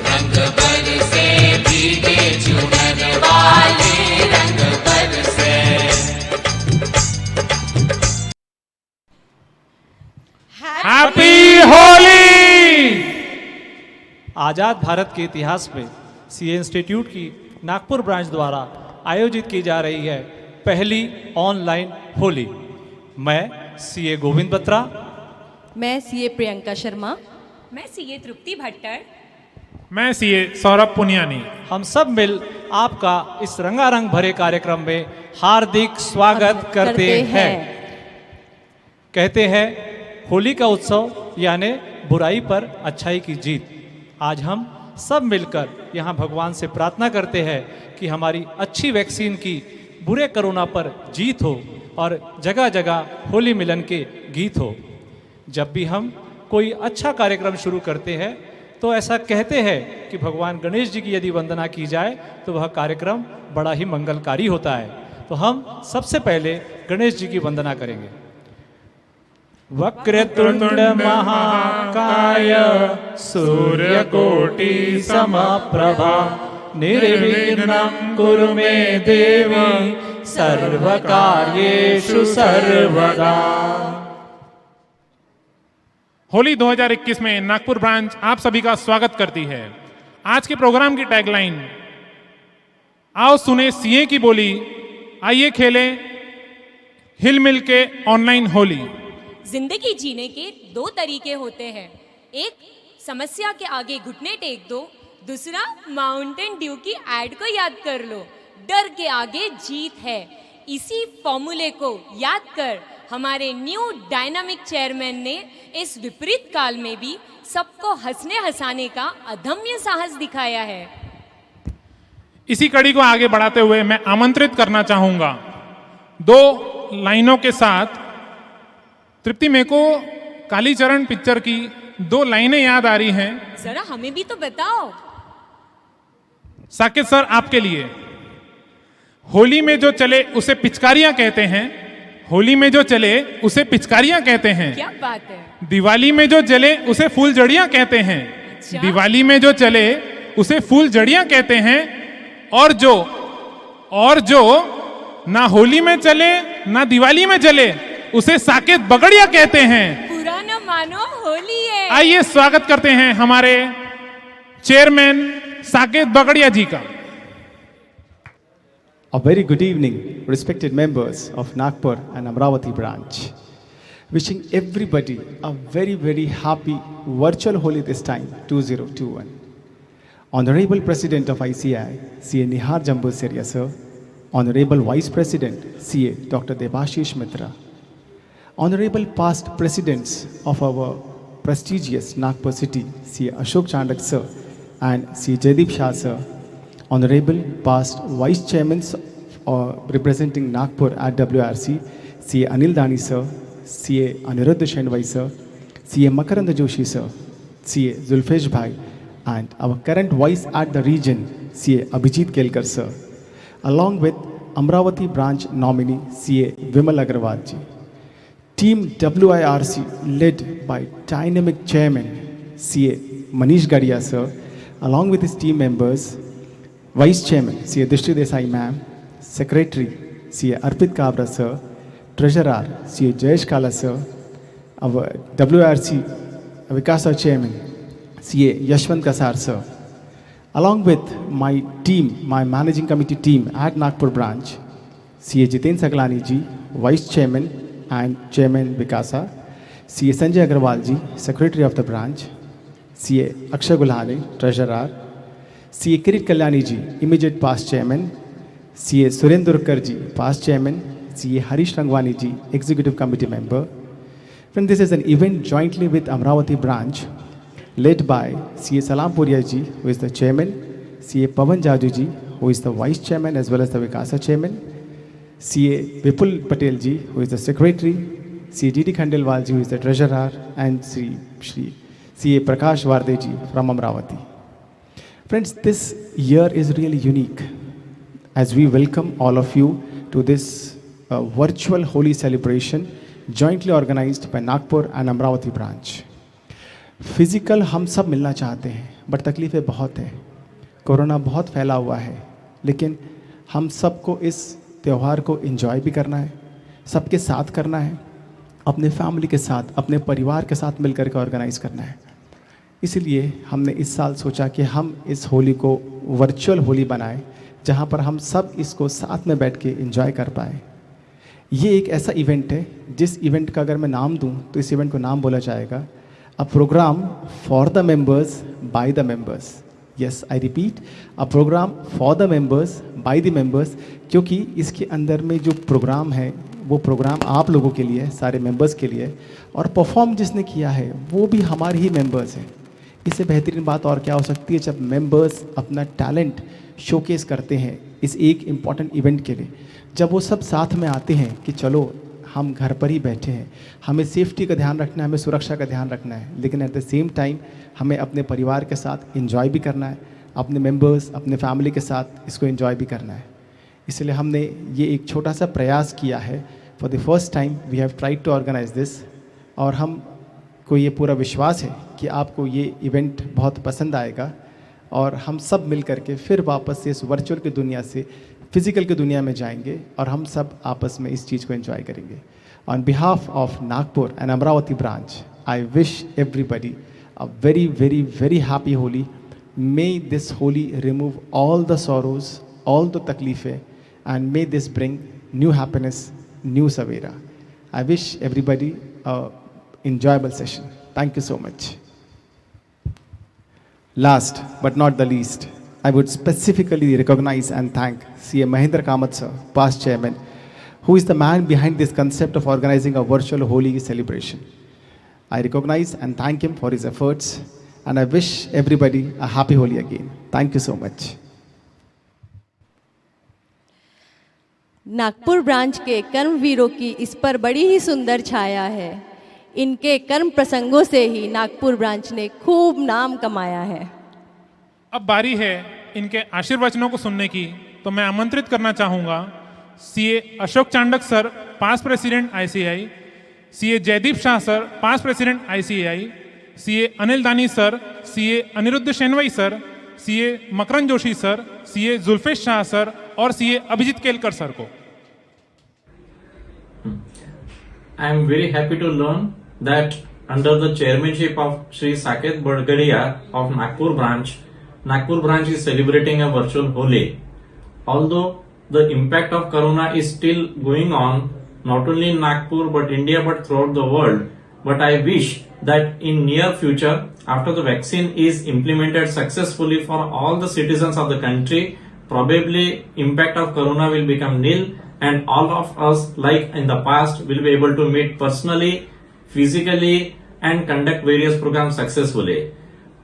रंग बरसे भीगे चुनर वाले, रंग बरसे। हैप्पी होली। आज़ाद भारत के इतिहास में सीए इंस्टीट्यूट की नागपुर ब्रांच द्वारा आयोजित की जा रही है पहली ऑनलाइन होली। मैं सीए गोविंद बत्रा, मैं सीए प्रियंका शर्मा, मैं सीए तृप्ति भट्टर, मैं सीए सौरभ पुनियानी। हम सब मिल आपका इस रंगारंग भरे कार्यक्रम में हार्दिक स्वागत करते हैं। कहते हैं होली का उत्सव यानी बुराई पर अच्छाई की जीत। आज हम सब मिलकर यहाँ भगवान से प्रार्थना करते हैं कि हमारी अच्छी वैक्सीन की बुरे कोरोना पर जीत हो और जगह जगह होली मिलन के गीत हो। जब भी हम कोई अच्छा कार्यक्रम शुरू करते हैं तो ऐसा कहते हैं कि भगवान गणेश जी की यदि वंदना की जाए तो वह कार्यक्रम बड़ा ही मंगलकारी होता है। तो हम सबसे पहले गणेश जी की वंदना करेंगे। वक्रतुंड महाकाय सूर्यकोटि समप्रभा निर्विघ्नं कुरु मे देवी सर्वकार्येषु सर्वदा। होली 2021 में नागपुर ब्रांच आप सभी का स्वागत करती है। आज के प्रोग्राम की टैगलाइन आओ सुने सीए की बोली, आइए खेलें हिल मिल के ऑनलाइन होली। जिंदगी जीने के दो तरीके होते हैं, एक समस्या के आगे घुटने टेक दो, दूसरा माउंटेन ड्यू की एड को याद कर लो, डर के आगे जीत है। इसी फॉर्मूले को याद कर हमारे न्यू डायनामिक चेयरमैन ने इस विपरीत काल में भी सबको हंसने हंसाने का अदम्य साहस दिखाया है। इसी कड़ी को आगे बढ़ाते हुए मैं आमंत्रित करना चाहूंगा दो लाइनों के साथ। तृप्ति, मेरे को कालीचरण पिक्चर की दो लाइनें याद आ रही हैं, जरा हमें भी तो बताओ। साकेत सर आपके लिए। होली में जो चले उसे पिचकारियां कहते हैं, होली में जो चले उसे पिचकारियां कहते हैं। क्या बात है। दिवाली में जो जले उसे फूल जड़ियां कहते हैं। अच्छा? दिवाली में जो चले उसे फूल जड़ियां कहते हैं। और जो ना होली में चले ना दिवाली में चले उसे साकेत बगड़िया कहते हैं। पुराना मानो होली है। आइए स्वागत करते हैं हमारे चेयरमैन साकेत बगड़िया जी का। A very good evening, respected members of Nagpur and Amravati branch. Wishing everybody a very, very happy virtual Holi this time, 2021. Honorable President of ICI, CA Nihar Jambuseria sir, Honorable Vice President, CA Dr. Debashish Mitra, Honorable past Presidents of our prestigious Nagpur city, CA Ashok Chandak sir and CA Jaideep Shah sir, Honorable past Vice Chairmen representing Nagpur at WRC, CA Anil Dani sir, CA Aniruddha Shenwai sir, CA Makaranda Joshi sir, CA Zulfesh Bhai, and our current Vice at the region, CA Abhijit Kelkar sir, along with Amravati branch nominee, CA Vimal Agarwal ji. Team WIRC led by dynamic chairman, CA Manish Gadia sir, along with his team members, Vice Chairman, CA Dishti Desai ma'am, Secretary, CA Arpit Kabra sir, Treasurer, CA Jayesh Kala sir, our WRC Vikasa Chairman, CA Yashwant Kasar sir, along with my team, my managing committee team at Nagpur branch, CA Jiten Saglani ji, Vice Chairman and Chairman Vikasa, CA Sanjay Agarwal ji, Secretary of the branch, CA Akshay Gulhane, Treasurer, CA Kirit Kalyani ji, immediate past chairman, CA Surendurkar ji, past chairman, CA Harish Rangwani ji, executive committee member. Friend, this is an event jointly with Amravati branch, led by CA Salampuria ji, who is the chairman, CA Pavan Jaju ji, who is the vice chairman as well as the Vikasa chairman, CA Vipul Patel ji, who is the secretary, CA D.D. Khandelwal ji, who is the treasurer, and CA Prakash Varde ji from Amravati. Friends, this year is really unique as we welcome all of you to this virtual Holi celebration jointly organized by Nagpur and Amravati branch. Physical हम सब मिलना चाहते हैं, but तकलीफ़ें बहुत है, corona बहुत फैला हुआ है, लेकिन हम सबको इस त्यौहार को एंजॉय भी करना है, सबके साथ करना है, अपने फैमिली के साथ, अपने परिवार के साथ मिलकर के ऑर्गेनाइज़ करना है। इसलिए हमने इस साल सोचा कि हम इस होली को वर्चुअल होली बनाएं, जहां पर हम सब इसको साथ में बैठ के एंजॉय कर पाएँ। ये एक ऐसा इवेंट है जिस इवेंट का अगर मैं नाम दूं तो इस इवेंट को नाम बोला जाएगा a programme for the members by the members. Yes, I repeat, a programme for the members by the members, क्योंकि इसके अंदर में जो प्रोग्राम है वो प्रोग्राम आप लोगों के लिए, सारे मेंबर्स के लिए, और परफॉर्म जिसने किया है वो भी हमारे ही मेंबर्स हैं। इससे बेहतरीन बात और क्या हो सकती है जब मेंबर्स अपना टैलेंट शोकेस करते हैं इस एक इम्पॉर्टेंट इवेंट के लिए, जब वो सब साथ में आते हैं कि चलो हम घर पर ही बैठे हैं, हमें सेफ्टी का ध्यान रखना है, हमें सुरक्षा का ध्यान रखना है, लेकिन एट द सेम टाइम हमें अपने परिवार के साथ एंजॉय भी करना है, अपने मेंबर्स, अपने फैमिली के साथ इसको एंजॉय भी करना है। इसलिए हमने ये एक छोटा सा प्रयास किया है। For the first time we have tried to organise this, और हमको ये पूरा विश्वास है कि आपको ये इवेंट बहुत पसंद आएगा और हम सब मिल करके फिर वापस से इस वर्चुअल की दुनिया से फिज़िकल की दुनिया में जाएंगे और हम सब आपस में इस चीज़ को एंजॉय करेंगे। On behalf of Nagpur and Amravati branch, I wish everybody a very very very happy Holi. May this Holi remove all the sorrows, all the तकलीफ़ें, and may this bring new happiness, new सवेरा। I wish everybody a enjoyable session. Thank you so much. Last but not the least, I would specifically recognize and thank CA Mahendra Kamath sir, past chairman, who is the man behind this concept of organizing a virtual Holi celebration. I recognize and thank him for his efforts, and I wish everybody a happy Holi again. Thank you so much. Nagpur branch के कर्मवीरों की इस पर बड़ी ही सुंदर छाया है। इनके कर्म प्रसंगों से ही नागपुर ब्रांच ने खूब नाम कमाया है। अब बारी है इनके आशीर्वचनों को सुनने की, तो मैं आमंत्रित करना चाहूँगा CA Ashok Chandak sir, past president ICI, CA Jaydeep Shah sir, past president ICI, CA Anil Dani sir, CA Aniruddh Shenvai sir, CA Makran Joshi sir, CA Zulfesh Shah sir और सीए अभिजीत केलकर सर को। I am very happy to learn that under the chairmanship of Shri Saket Badgadia of Nagpur branch is celebrating a virtual Holi. Although the impact of Corona is still going on, not only in Nagpur but India but throughout the world, but I wish that in near future, after the vaccine is implemented successfully for all the citizens of the country, probably impact of Corona will become nil, and all of us, like in the past, will be able to meet personally, physically, and conduct various programs successfully.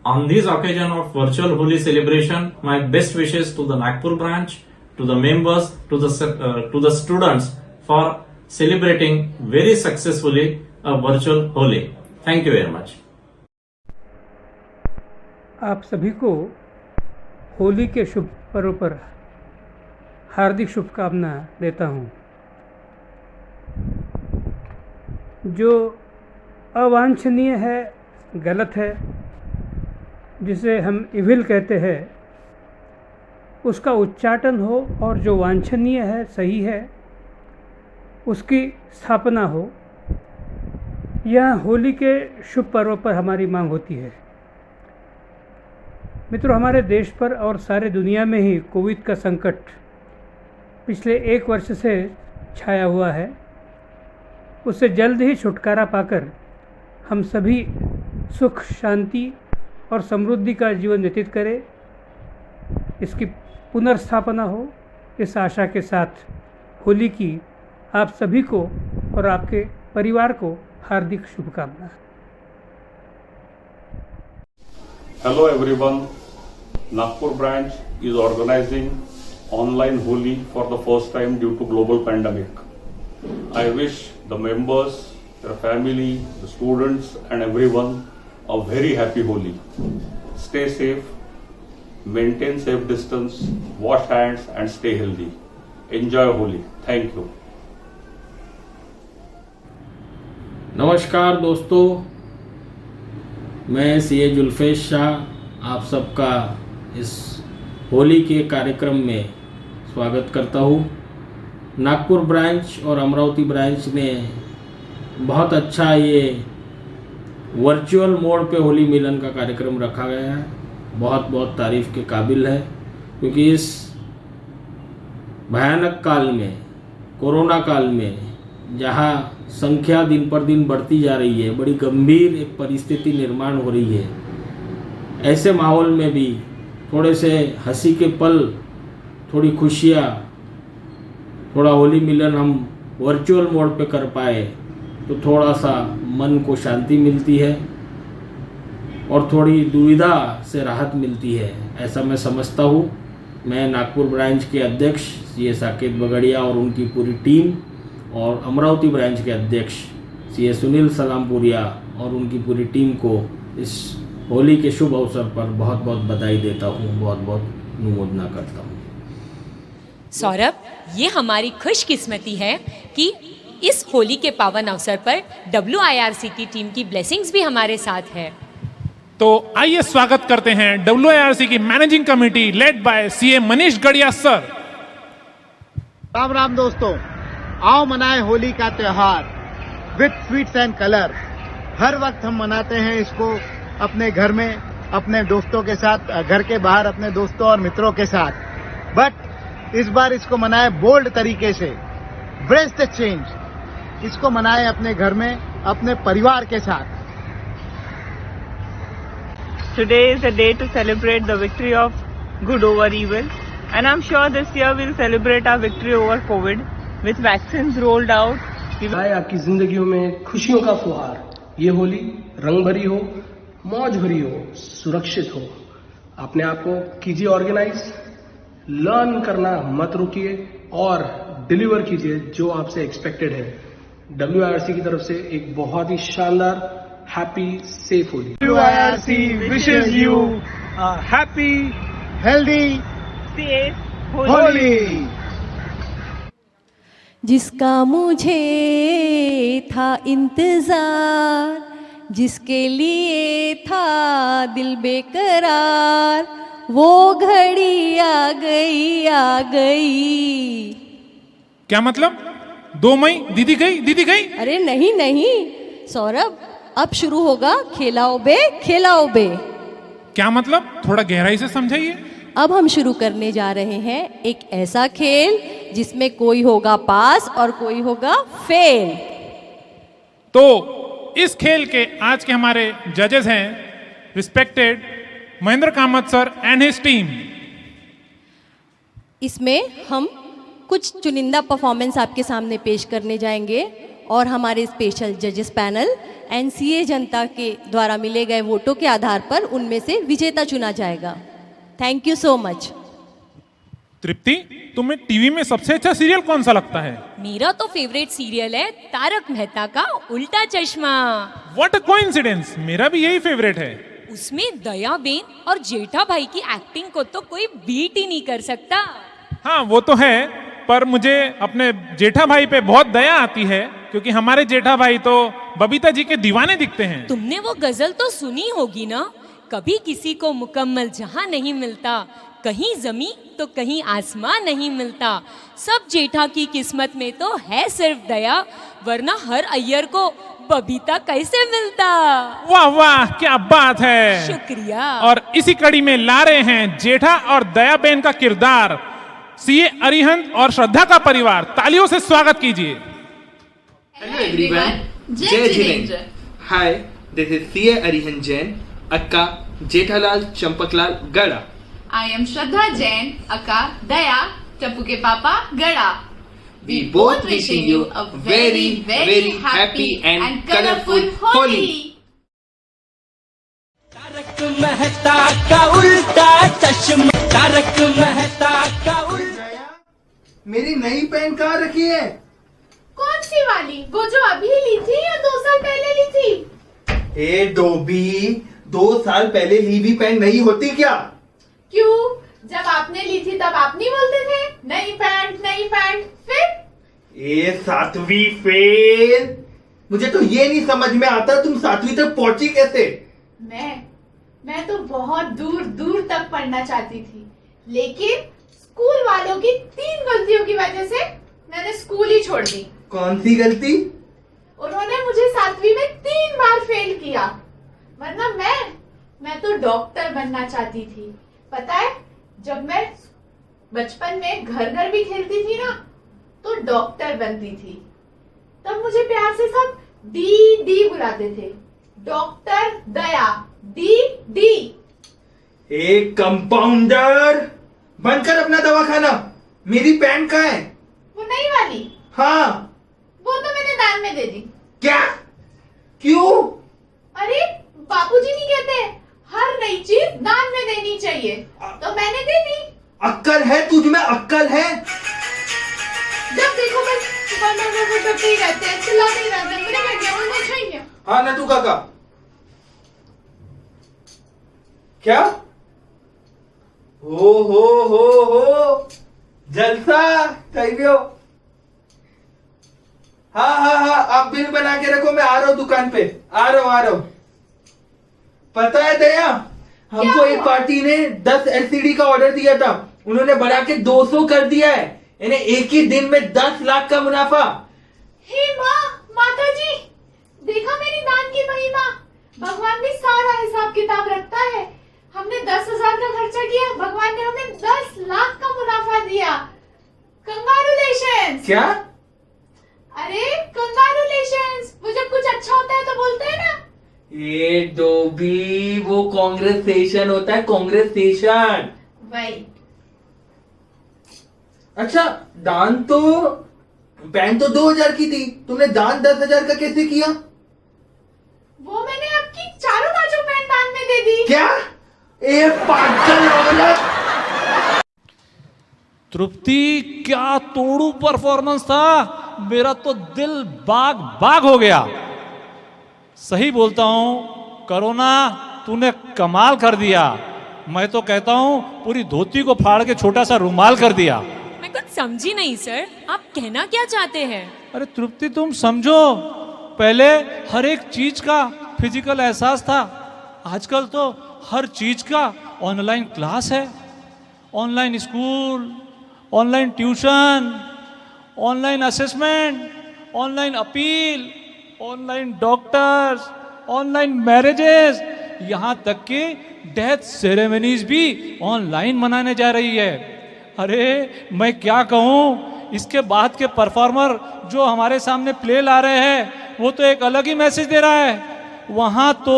On this occasion of virtual Holi celebration, my best wishes to the Nagpur branch, to the members, to the students for celebrating very successfully a virtual Holi. Thank you very much. आप सभी को होली के शुभ पर्व पर हार्दिक शुभकामना देता हूँ। जो अवांछनीय है, गलत है, जिसे हम इविल कहते हैं, उसका उच्चाटन हो, और जो वांछनीय है, सही है, उसकी स्थापना हो। यह होली के शुभ पर्व पर हमारी मांग होती है। मित्रों, हमारे देश पर और सारे दुनिया में ही कोविड का संकट पिछले 1 वर्ष से छाया हुआ है। उससे जल्द ही छुटकारा पाकर हम सभी सुख, शांति और समृद्धि का जीवन व्यतीत करें, इसकी पुनर्स्थापना हो, इस आशा के साथ होली की आप सभी को और आपके परिवार को हार्दिक शुभकामनाएं। Hello everyone, Nagpur branch is organizing online Holi for the first time due to global pandemic. I wish the members, their family, the students and everyone a very happy Holi. Stay safe, maintain safe distance, wash hands and stay healthy. Enjoy Holi. Thank you. नमस्कार दोस्तों, मैं CA Zulfesh Shah आप सबका इस होली के कार्यक्रम में स्वागत करता हूँ। नागपुर ब्रांच और अमरावती ब्रांच ने बहुत अच्छा ये वर्चुअल मोड पे होली मिलन का कार्यक्रम रखा गया है। बहुत बहुत तारीफ़ के काबिल है, क्योंकि इस भयानक काल में, कोरोना काल में, जहाँ संख्या दिन पर दिन बढ़ती जा रही है, बड़ी गंभीर एक परिस्थिति निर्माण हो रही है, ऐसे माहौल में भी थोड़े से हंसी के पल, थोड़ी खुशियाँ, थोड़ा होली मिलन हम वर्चुअल मोड पे कर पाए तो थोड़ा सा मन को शांति मिलती है और थोड़ी दुविधा से राहत मिलती है, ऐसा मैं समझता हूँ। मैं नागपुर ब्रांच के अध्यक्ष सीए साकेत बगड़िया और उनकी पूरी टीम और अमरावती ब्रांच के अध्यक्ष सीए सुनील सलामपुरिया और उनकी पूरी टीम को इस होली के शुभ अवसर पर बहुत बहुत बधाई देता हूँ, बहुत बहुत अनुमोदना करता हूँ। सौरभ, ये हमारी खुशकिस्मती है कि इस होली के पावन अवसर पर WIRC की टीम की ब्लेसिंग्स भी हमारे साथ है। तो आइए स्वागत करते हैं WIRC की managing committee led by CA Manish गड़िया सर। राम राम दोस्तों, आओ मनाए होली का त्योहार विथ स्वीट्स एंड कलर। हर वक्त हम मनाते हैं इसको अपने घर में, अपने दोस्तों के साथ, घर के बाहर अपने दोस्तों और मित्रों के साथ। बट इस बार इसको मनाए बोल्ड तरीके से, ब्रेस द चेंज। इसको मनाए अपने घर में, अपने परिवार के साथ। Today is a day to celebrate the victory of good over evil, and I'm sure this year we'll celebrate our victory over COVID with vaccines rolled out. आपकी जिंदगियों में खुशियों का फुहार। ये होली रंग भरी हो, मौज भरी हो, सुरक्षित हो। अपने आप को कीजिए ऑर्गेनाइज, लर्न करना मत रुकिए और डिलीवर कीजिए जो आपसे एक्सपेक्टेड है। WIRC की तरफ से एक बहुत ही शानदार happy safe Holi. WIRC wishes you a happy, healthy, safe Holi. जिसका मुझे था इंतजार, जिसके लिए था दिल बेकरार, वो घड़ी आ गई, आ गई। क्या मतलब? 2 मई दीदी गई, दीदी गई? अरे नहीं नहीं सौरभ, अब शुरू होगा खेलाओ बे, खेलाओ बे। क्या मतलब? थोड़ा गहराई से समझाइए। अब हम शुरू करने जा रहे हैं एक ऐसा खेल जिसमें कोई होगा पास और कोई होगा फेल। तो इस खेल के आज के हमारे जजेस हैं respected Mahendra Kamat sir and his team. इसमें हम कुछ चुनिंदा परफॉर्मेंस आपके सामने पेश करने जाएंगे और हमारे स्पेशल जजेस पैनल NCA जनता के द्वारा मिले गए वोटों के आधार पर उनमें से विजेता चुना जाएगा। Thank you so much. Tripti, तुम्हें टीवी में सबसे अच्छा सीरियल कौन सा लगता है? मेरा तो फेवरेट सीरियल है तारक मेहता का उल्टा चश्मा। व्हाट अ कोइंसिडेंस, मेरा भी यही फेवरेट है। उसमें दया बेन और जेठा भाई की एक्टिंग को तो कोई बीट ही नहीं कर सकता। हाँ वो तो है, पर मुझे अपने जेठा भाई पे बहुत दया आती है, क्योंकि हमारे जेठा भाई तो बबीता जी के दीवाने दिखते हैं। तुमने वो गजल तो सुनी होगी ना, कभी किसी को मुकम्मल जहां नहीं मिलता, कहीं जमीन तो कहीं आसमान नहीं मिलता, सब जेठा की किस्मत में तो है सिर्फ दया, वरना हर अय्यर को बबीता कैसे मिलता। वाह वाह, क्या बात है, शुक्रिया। और इसी कड़ी में ला रहे हैं जेठा और दया बेन का किरदार सीए अरिहंत और श्रद्धा का परिवार। तालियों से स्वागत कीजिए। Hello everyone, Jai Jinendra. Hi, this is CA Arihan Jain, Akka Jethalal Champaklal Gada. I am Shraddha Jain, Akka Daya, Chappu ke Papa Gada. We both wishing you a very, very happy and colorful Holi. Tarak Mehta का उल्टा चश्मा, तारक मेहता का उल्टा। मेरी नई pen कहाँ रखी है? कौन सी वाली? वो जो अभी ली थी या 2 साल पहले ली थी? ए डोबी, 2 साल पहले ली भी पेन नहीं होती क्या? क्यों? जब आपने ली थी तब आप नहीं बोलते थे नई पैंट नई पैंट? फिर ए 7वीं फेल, मुझे तो ये नहीं समझ में आता तुम 7वीं तक पहुंची कैसे? मैं तो बहुत दूर दूर तक पढ़ना चाहती थी, लेकिन स्कूल वालों की 3 गलतियों की वजह से मैंने स्कूल ही छोड़ दी। कौन सी गलती? उन्होंने मुझे 7वीं में 3 बार फेल किया, वरना मैं तो डॉक्टर बनना चाहती थी। पता है, जब मैं बचपन में घर घर भी खेलती थी ना, तो डॉक्टर बनती थी। तब मुझे प्यार से सब डी डी बुलाते थे, डॉक्टर दया, डी डी। एक कंपाउंडर, बंद कर अपना दवाखाना। मेरी पैंट कहाँ है? वो नई वाली? हाँ। वो तो मैंने दान में दे दी। क्या? क्यों? अरे बापूजी नहीं कहते हर नई चीज दान में देनी चाहिए, तो मैंने दे दी। अक्कल है तुझ में? अक्कल है? जब देखो बस करते ही रहते हैं, चिल्लाते ही रहते हैं। मेरे बेटे बोलना चाहिए। हाँ नटू काका, क्या? हो जलसा चाहिए। हाँ, आप बिल बना के रखो, मैं आ रहा हूँ दुकान पे। आ रहा हूँ। पता है दया, हमको एक पार्टी ने 10 LCD का ऑर्डर दिया था, उन्होंने बढ़ा के 200 कर दिया है। इन्हें एक ही दिन में 10 लाख का मुनाफा। हे माता जी, देखा मेरी दान की महिमा। भगवान भी सारा हिसाब किताब रखता है। हमने 10,000 का खर्चा किया, भगवान ने हमें 10 लाख का मुनाफा दिया। कंग्रेचुलेशंस। क्या? अरे कंग्रेचुलेशंस, वो जब कुछ अच्छा होता है तो बोलते हैं ना। ये डोबी, वो कांग्रेसेशन होता है, कांग्रेसेशन। वही। अच्छा, दान तो पैंट तो 2,000 की थी, तुमने दान 10,000 का कैसे किया? वो मैंने आपकी चारों बाजू पैंट दान में दे दी। क्या? एक पागल औरत। तृप्ति, क्या तोड़ू परफॉर्मेंस था। मेरा तो दिल बाग बाग हो गया। सही बोलता हूं करोना, तूने कमाल कर दिया। मैं तो कहता हूं पूरी धोती को फाड़ के छोटा सा रुमाल कर दिया। मैं कुछ समझी नहीं सर, आप कहना क्या चाहते हैं? अरे तृप्ति, तुम समझो, पहले हर एक चीज का फिजिकल एहसास था, आजकल तो हर चीज का ऑनलाइन क्लास है, online school, online tuition, online assessment, online appeal, online doctors, online marriages, यहाँ तक कि डेथ सेरेमनीज भी ऑनलाइन मनाने जा रही है। अरे मैं क्या कहूँ, इसके बाद के परफॉर्मर जो हमारे सामने प्ले ला रहे हैं, वो तो एक अलग ही मैसेज दे रहा है। वहाँ तो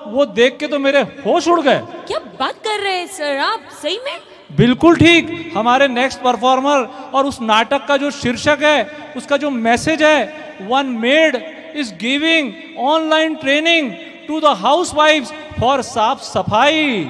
वो देख के तो मेरे होश उड़ गए। क्या बात कर रहे हैं सर आप, सही में? बिल्कुल ठीक। हमारे नेक्स्ट परफॉर्मर और उस नाटक का जो शीर्षक है, उसका जो मैसेज है, one maid is giving online training to the हाउसवाइफ्स फॉर साफ सफाई।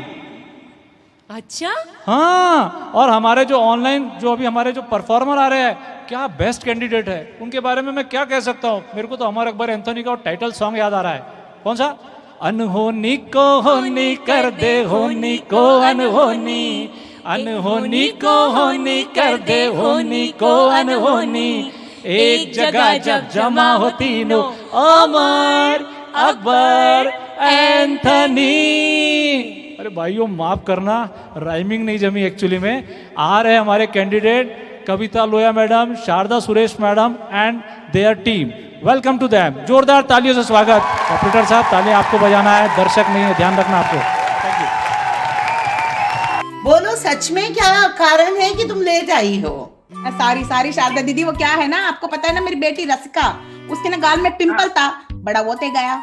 अच्छा, हाँ, और हमारे जो ऑनलाइन जो अभी हमारे जो परफॉर्मर आ रहे हैं, क्या बेस्ट कैंडिडेट है। उनके बारे में मैं क्या कह सकता हूँ। मेरे को तो अमर अकबर एंथोनी का टाइटल सॉन्ग याद आ रहा है। कौन सा? अनहोनी को होनी कर दे, होनी को अनहोनी, अनहोनी को होनी कर दे, होनी को अनहोनी। एक जगह जब जमा हो तीनों, अमर अकबर एंथनी। अरे भाइयों माफ करना, राइमिंग नहीं जमी एक्चुअली में। आ रहे हमारे candidate Kavita Loya madam, Sharda Suresh madam and their team. Welcome to them. जोरदार तालियों से स्वागत। ऑपरेटर साहब, ताली आपको बजाना है, दर्शक नहीं है, ध्यान रखना आपको। Thank you. बोलो, सच में क्या कारण है कि तुम लेट आई हो? सारी शारदा दीदी, वो क्या है ना, आपको पता है ना, मेरी बेटी रसिका, उसके ना गाल में पिंपल था, बड़ा होते गया,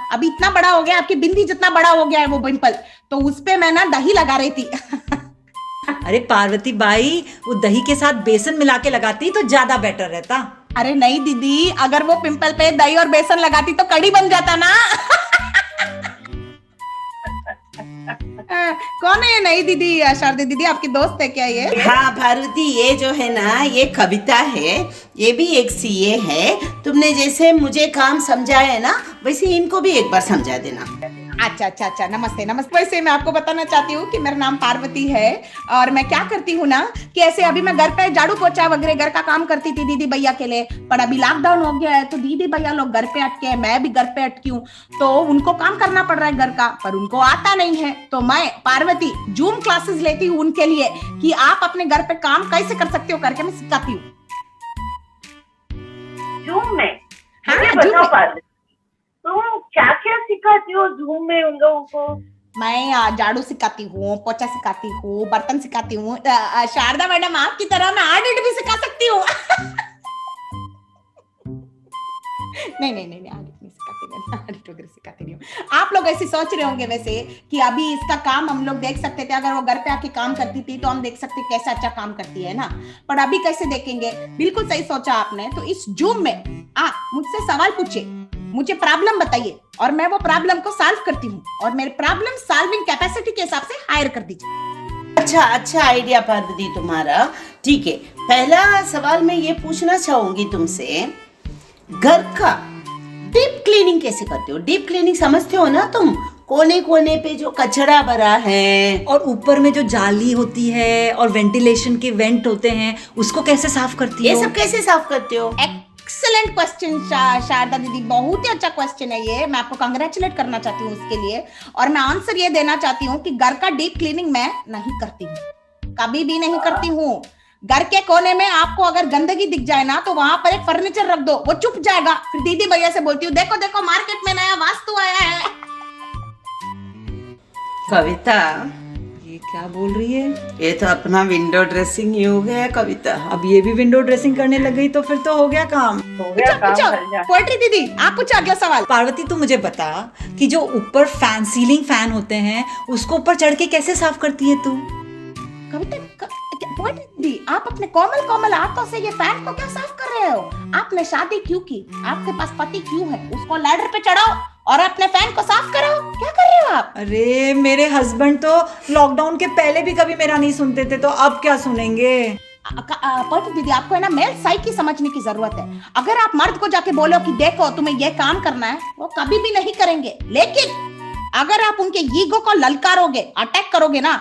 अभी इतना बड़ा हो गया, आपकी बिंदी जितना बड़ा हो गया है वो पिंपल, तो उस पे मैं ना दही लगा रही थी। अरे पार्वती बाई, वो दही के साथ बेसन मिला के लगाती तो ज्यादा बेटर रहता। अरे नहीं दीदी, अगर वो पिंपल पे दही और बेसन लगाती तो कड़ी बन जाता ना। कौन है ये नई दीदी? शारदा दीदी आपकी दोस्त है क्या ये? हाँ पार्वती, ये जो है ना, ये कविता है, ये भी एक सीए है। तुमने जैसे मुझे काम समझाया है ना, वैसे इनको भी एक बार समझा देना। अच्छा अच्छा अच्छा, नमस्ते नमस्ते। वैसे मैं आपको बताना चाहती हूँ कि मेरा नाम पार्वती है और मैं क्या करती हूँ ना कि ऐसे अभी मैं घर पे झाड़ू पोछा वगैरह घर का काम करती थी दीदी भैया के लिए, पर अभी लॉकडाउन हो गया है तो दीदी भैया लोग घर पे अटके हैं, मैं भी घर पे अटकी हूँ, तो उनको काम करना पड़ रहा है घर का, पर उनको आता नहीं है। तो मैं पार्वती जूम क्लासेस लेती हूँ उनके लिए कि आप अपने घर पे काम कैसे कर सकते हो करके मैं सिखाती हूँ। जूम में? हाँ, मुझे जूम बताओ में। पार्वती, तुम क्या क्या सिखाती हो जूम में उन लोगों को? मैं झाड़ू सिखाती हूँ, पोछा सिखाती हूँ, बर्तन सिखाती हूँ। शारदा मैडम आपकी तरह मैं ऑडिट भी सिखा सकती हूँ। नहीं नहीं नहीं, ऑडिट नहीं सिखाती, मैं ऑडिट वगैरह सिखाती नहीं हूँ। आप लोग ऐसे सोच रहे होंगे वैसे कि अभी इसका काम हम लोग देख सकते थे, अगर वो घर पे आके काम करती थी तो हम देख सकते कैसे अच्छा काम करती है ना, पर अभी कैसे देखेंगे? बिल्कुल सही सोचा आपने। तो इस जूम में आप मुझसे सवाल पूछिए, मुझे प्रॉब्लम बताइए और मैं वो प्रॉब्लम को सॉल्व करती हूँ और मेरे प्रॉब्लम सॉल्विंग कैपेसिटी के हिसाब से हायर कर दीजिए। अच्छा अच्छा आइडिया पार्वती तुम्हारा, ठीक है। पहला सवाल मैं ये पूछना चाहूंगी तुमसे, घर का डीप क्लीनिंग कैसे करते हो? डीप क्लीनिंग समझते हो ना तुम? कोने कोने पे जो कचरा भरा है और ऊपर में जो जाली होती है और वेंटिलेशन के वेंट होते हैं, उसको कैसे साफ करती हो? ये सब कैसे साफ करते हो? एक्सीलेंट क्वेश्चन शारदा दीदी, बहुत ही अच्छा क्वेश्चन है ये, मैं आपको कंग्रेचुलेट करना चाहती हूँ उसके लिए। और मैं आंसर ये देना चाहती हूँ कि घर का डीप क्लीनिंग मैं नहीं करती हूँ, कभी भी नहीं करती हूँ। घर के कोने में आपको अगर गंदगी दिख जाए ना तो वहां पर एक फर्नीचर रख दो, वो चुप जाएगा। फिर दीदी भैया से बोलती हूँ देखो देखो मार्केट में नया वास्तु आया है। कविता, ये क्या बोल रही है? ये तो अपना विंडो ड्रेसिंग ही हो गया कविता। अब ये भी विंडो ड्रेसिंग करने लग गई तो फिर तो हो गया काम। पोएट्री दीदी आप पूछो अगला सवाल। पार्वती तू मुझे बता कि जो ऊपर फैन, सीलिंग फैन होते हैं, उसको ऊपर चढ़ के कैसे साफ करती है तू? कविता दी, आप अपने कोमल कोमल हाथों से ये फैन को क्या साफ कर रहे हो? आपने शादी क्यों की? आपके पास पति क्यों है? उसको लैडर पे चढ़ाओ और अपने फैन को साफ करो। क्या कर रहे हो आप? अरे मेरे हस्बैंड तो लॉकडाउन के पहले भी कभी मेरा नहीं सुनते थे, तो अब क्या सुनेंगे? पर दीदी आपको है ना मेल साइकी समझने की जरूरत है। अगर आप मर्द को जाके बोलो कि देखो तुम्हें ये काम करना है, वो कभी भी नहीं करेंगे। लेकिन अगर आप उनके ईगो को ललकारोगे, अटैक करोगे ना,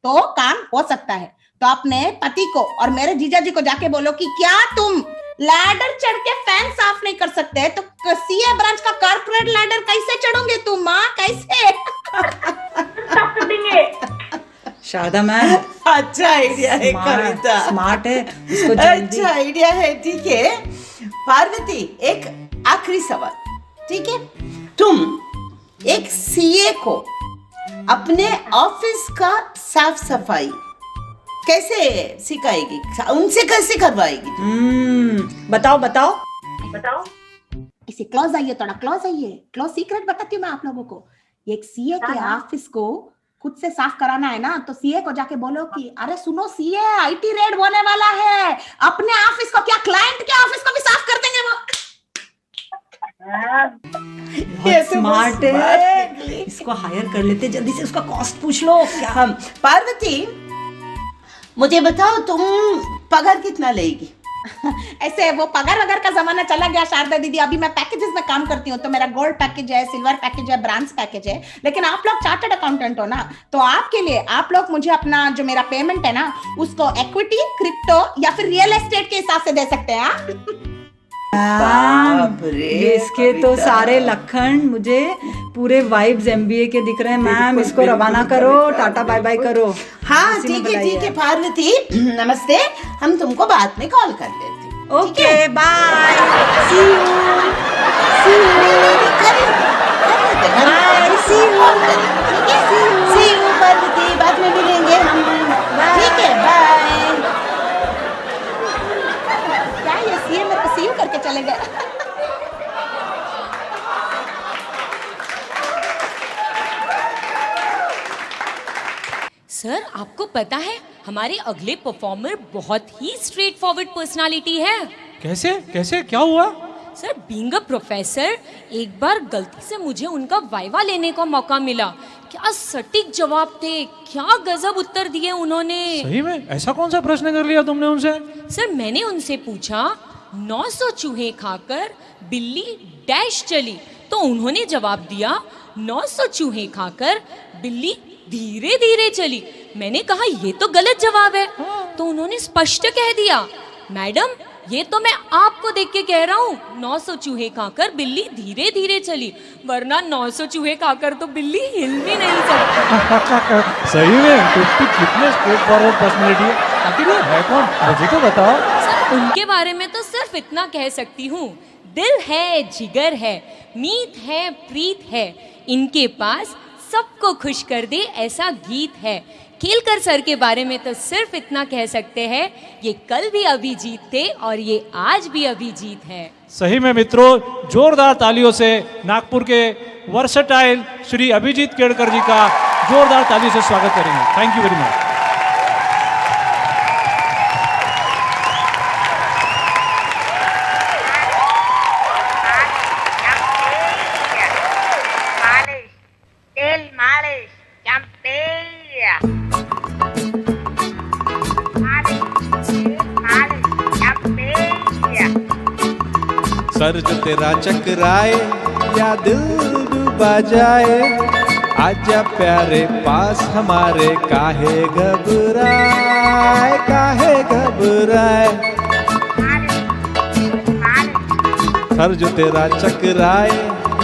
तो काम हो सकता है। तो अपने पति को और मेरे जीजा जी को जाके बोलो कि क्या तुम लैडर चढ़ के फैन साफ नहीं कर सकते? तो सीए ब्रांच का कॉर्पोरेट लैडर कैसे चढ़ोगे तुम? माँ कैसे? शारदा मैम, अच्छा आइडिया है कविता, स्मार्ट है, इसको जल्दी। अच्छा आइडिया है, ठीक है। पार्वती एक आखिरी सवाल, ठीक है। तुम एक सीए को अपने ऑफिस का साफ सफाई कैसे सिखाएगी, उनसे कैसे करवाएगी? बताओ बताओ बताओ। इसे क्लोज आइए, थोड़ा क्लोज आइए। क्लोज सीक्रेट बताती हूँ मैं आप लोगों को। एक सीए के ऑफिस को खुद से साफ कराना है ना, तो सीए को जाके बोलो कि अरे सुनो सीए, आईटी रेड होने वाला है, अपने ऑफिस को क्या क्लाइंट के ऑफिस को भी साफ कर देंगे वो। बहुत स्मार्ट है, इसको हायर कर लेते, जल्दी से उसका कॉस्ट पूछ लो। क्या हम पार्वती मुझे बताओ तुम पगार कितना लेगी? ऐसे वो पगार वगार का जमाना चला गया शारदा दीदी। अभी मैं पैकेजेस में काम करती हूँ, तो मेरा गोल्ड पैकेज है, सिल्वर पैकेज है, ब्रांज पैकेज है। लेकिन आप लोग चार्टर्ड अकाउंटेंट हो ना, तो आपके लिए आप लोग मुझे अपना जो मेरा पेमेंट है ना, उसको इक्विटी, क्रिप्टो या फिर रियल एस्टेट के हिसाब से दे सकते हैं। इसके तो सारे लखन मुझे पूरे वाइब्स एमबीए के दिख रहे हैं। मैम इसको रवाना करो, टाटा बाय बाय करो। हाँ ठीक है पार्वती, नमस्ते, हम तुमको बाद में कॉल कर लेते हैं। Okay bye, see you, see you Parvati, बाद में मिलेंगे हम, ठीक है, बाय। क्या ये सीए मेरे को सी यू करके चले गए? सर आपको पता है हमारे अगले परफॉर्मर बहुत ही स्ट्रेट फॉरवर्ड पर्सनालिटी है। कैसे कैसे क्या हुआ? सर बीइंग अ प्रोफेसर, एक बार गलती से मुझे उनका वाइवा लेने का मौका मिला। क्या सटीक जवाब थे, क्या गजब उत्तर दिए उन्होंने। सही में? ऐसा कौन सा प्रश्न कर लिया तुमने उनसे? सर मैंने उनसे पूछा 900 चूहे खाकर बिल्ली डैश चली, तो उन्होंने जवाब दिया, 900 चूहे खाकर बिल्ली धीरे धीरे चली। मैंने कहा ये तो गलत जवाब है। तो उन्होंने स्पष्ट कह दिया, मैडम ये तो मैं आपको देख के कह रहा हूँ, 900 चूहे खाकर बिल्ली धीरे धीरे चली, वरना 900 चूहे खाकर तो बिल्ली हिल भी नहीं सकती। सही में कितने स्ट्रेट फॉरवर्ड पर्सनालिटी है। आखिर वो है कौन, मुझे तो बताओ। सर उनके बारे में तो सिर्फ इतना कह सकती हूँ, दिल है, जिगर है, मीत है, प्रीत है, इनके पास सबको खुश कर दे ऐसा गीत है। खेलकर सर के बारे में तो सिर्फ इतना कह सकते हैं, ये कल भी अभिजीत थे और ये आज भी अभिजीत है। सही में मित्रों, जोरदार तालियों से नागपुर के वर्सटाइल श्री अभिजीत केड़कर जी का जोरदार ताली से स्वागत करेंगे। Thank you very much. Sir जो तेरा चकराए या दिल डूबा जाए, आजा प्यारे पास हमारे, काहे घबराए, काहे घबराए। सर जो तेरा चकराए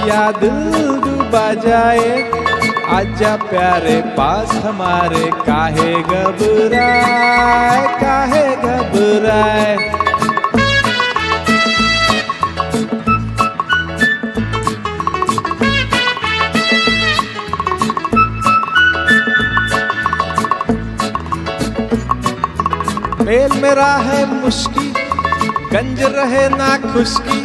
या दिल डूबा जाए, आजा प्यारे पास हमारे, काहे घबराए, काहे घबराए। मेल मेरा है मुश्किल, गंज रहे ना खुशकी,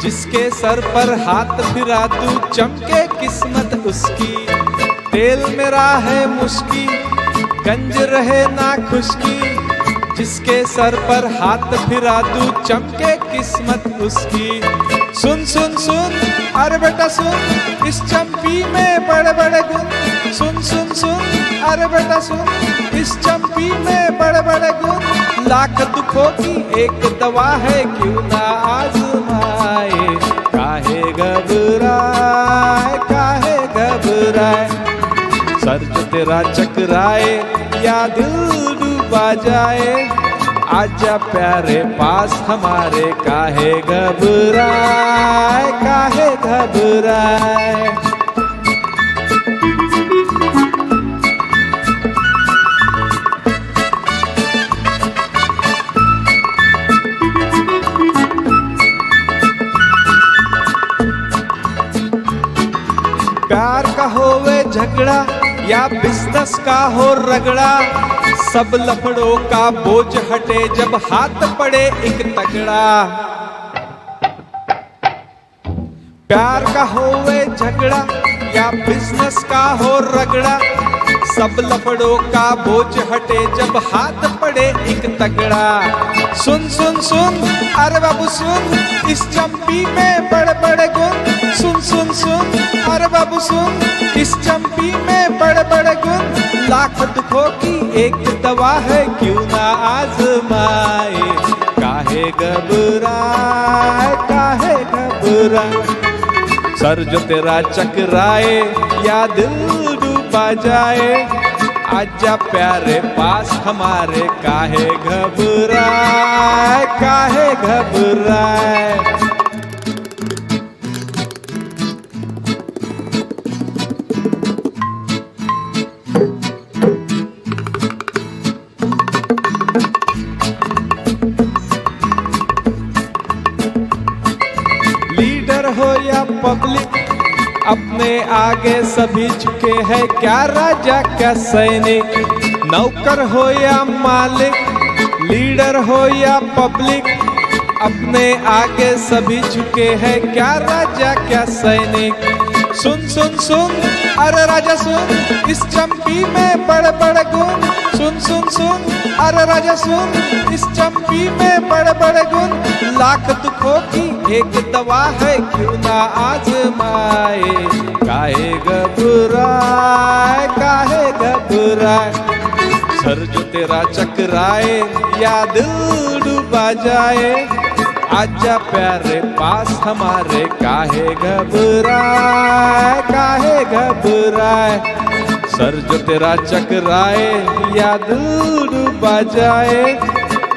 जिसके सर पर हाथ फिरा तू चमके किस्मत उसकी। तेल मेरा है मुश्किल, गंज रहे ना खुशकी, जिसके सर पर हाथ फिरा तू चमके किस्मत उसकी। सुन सुन सुन अरे बेटा सुन, इस चंपी में बड़े बड़े गुण। सुन सुन सुन अरे बेटा सुन, इस चंपी में बड़े बड़े गुण। लाख दुखों की एक दवा है, क्यों ना आजमाए, काहे घबराए, काहे घबराए। सर जो तेरा चकराए या दिल डूबा जाए, आजा प्यारे पास हमारे, काहे घबराए, काहे घबराए। प्यार का होवे झगड़ा या बिजनेस का हो रगड़ा, सब लफड़ों का बोझ हटे जब हाथ पड़े एक तगड़ा। प्यार का होवे झगड़ा या बिजनेस का हो रगड़ा, सब लफड़ों का बोझ हटे जब हाथ पड़े एक तगड़ा। सुन सुन सुन अरे बाबू सुन, इस चंपी में बड़े बड़े गुण। सुन सुन सुन अरे बाबू सुन, इस चंपी में बड़े बड़े गुण। लाख दुखों की एक दवा है, क्यों ना आजमाए, काहे घबराए, काहे घबराए। सर जो तेरा चकराए या दिल डूबा जाए, आजा प्यारे पास हमारे, काहे घबराए, काहे घबराए। लीडर हो या पब्लिक, अपने आगे सभी झुके हैं, क्या राजा क्या सैनिक। नौकर हो या मालिक, लीडर हो या पब्लिक, अपने आगे सभी झुके हैं, क्या राजा क्या सैनिक। सुन सुन सुन अरे राजा सुन, इस चंपी में बड़े बड़े गुण। सुन सुन सुन अरे राजा सुन, इस चंपी में बड़े बड़े गुण। लाख दुखों की एक दवा है, क्यों ना आजमाए, काहे घबराए, काहे घबराए। सर जो तेरा चकराए या दिल डूबा जाए, आजा प्यारे पास हमारे, काहे घबराए सर जो तेरा चकराए या दिल डूबा जाए।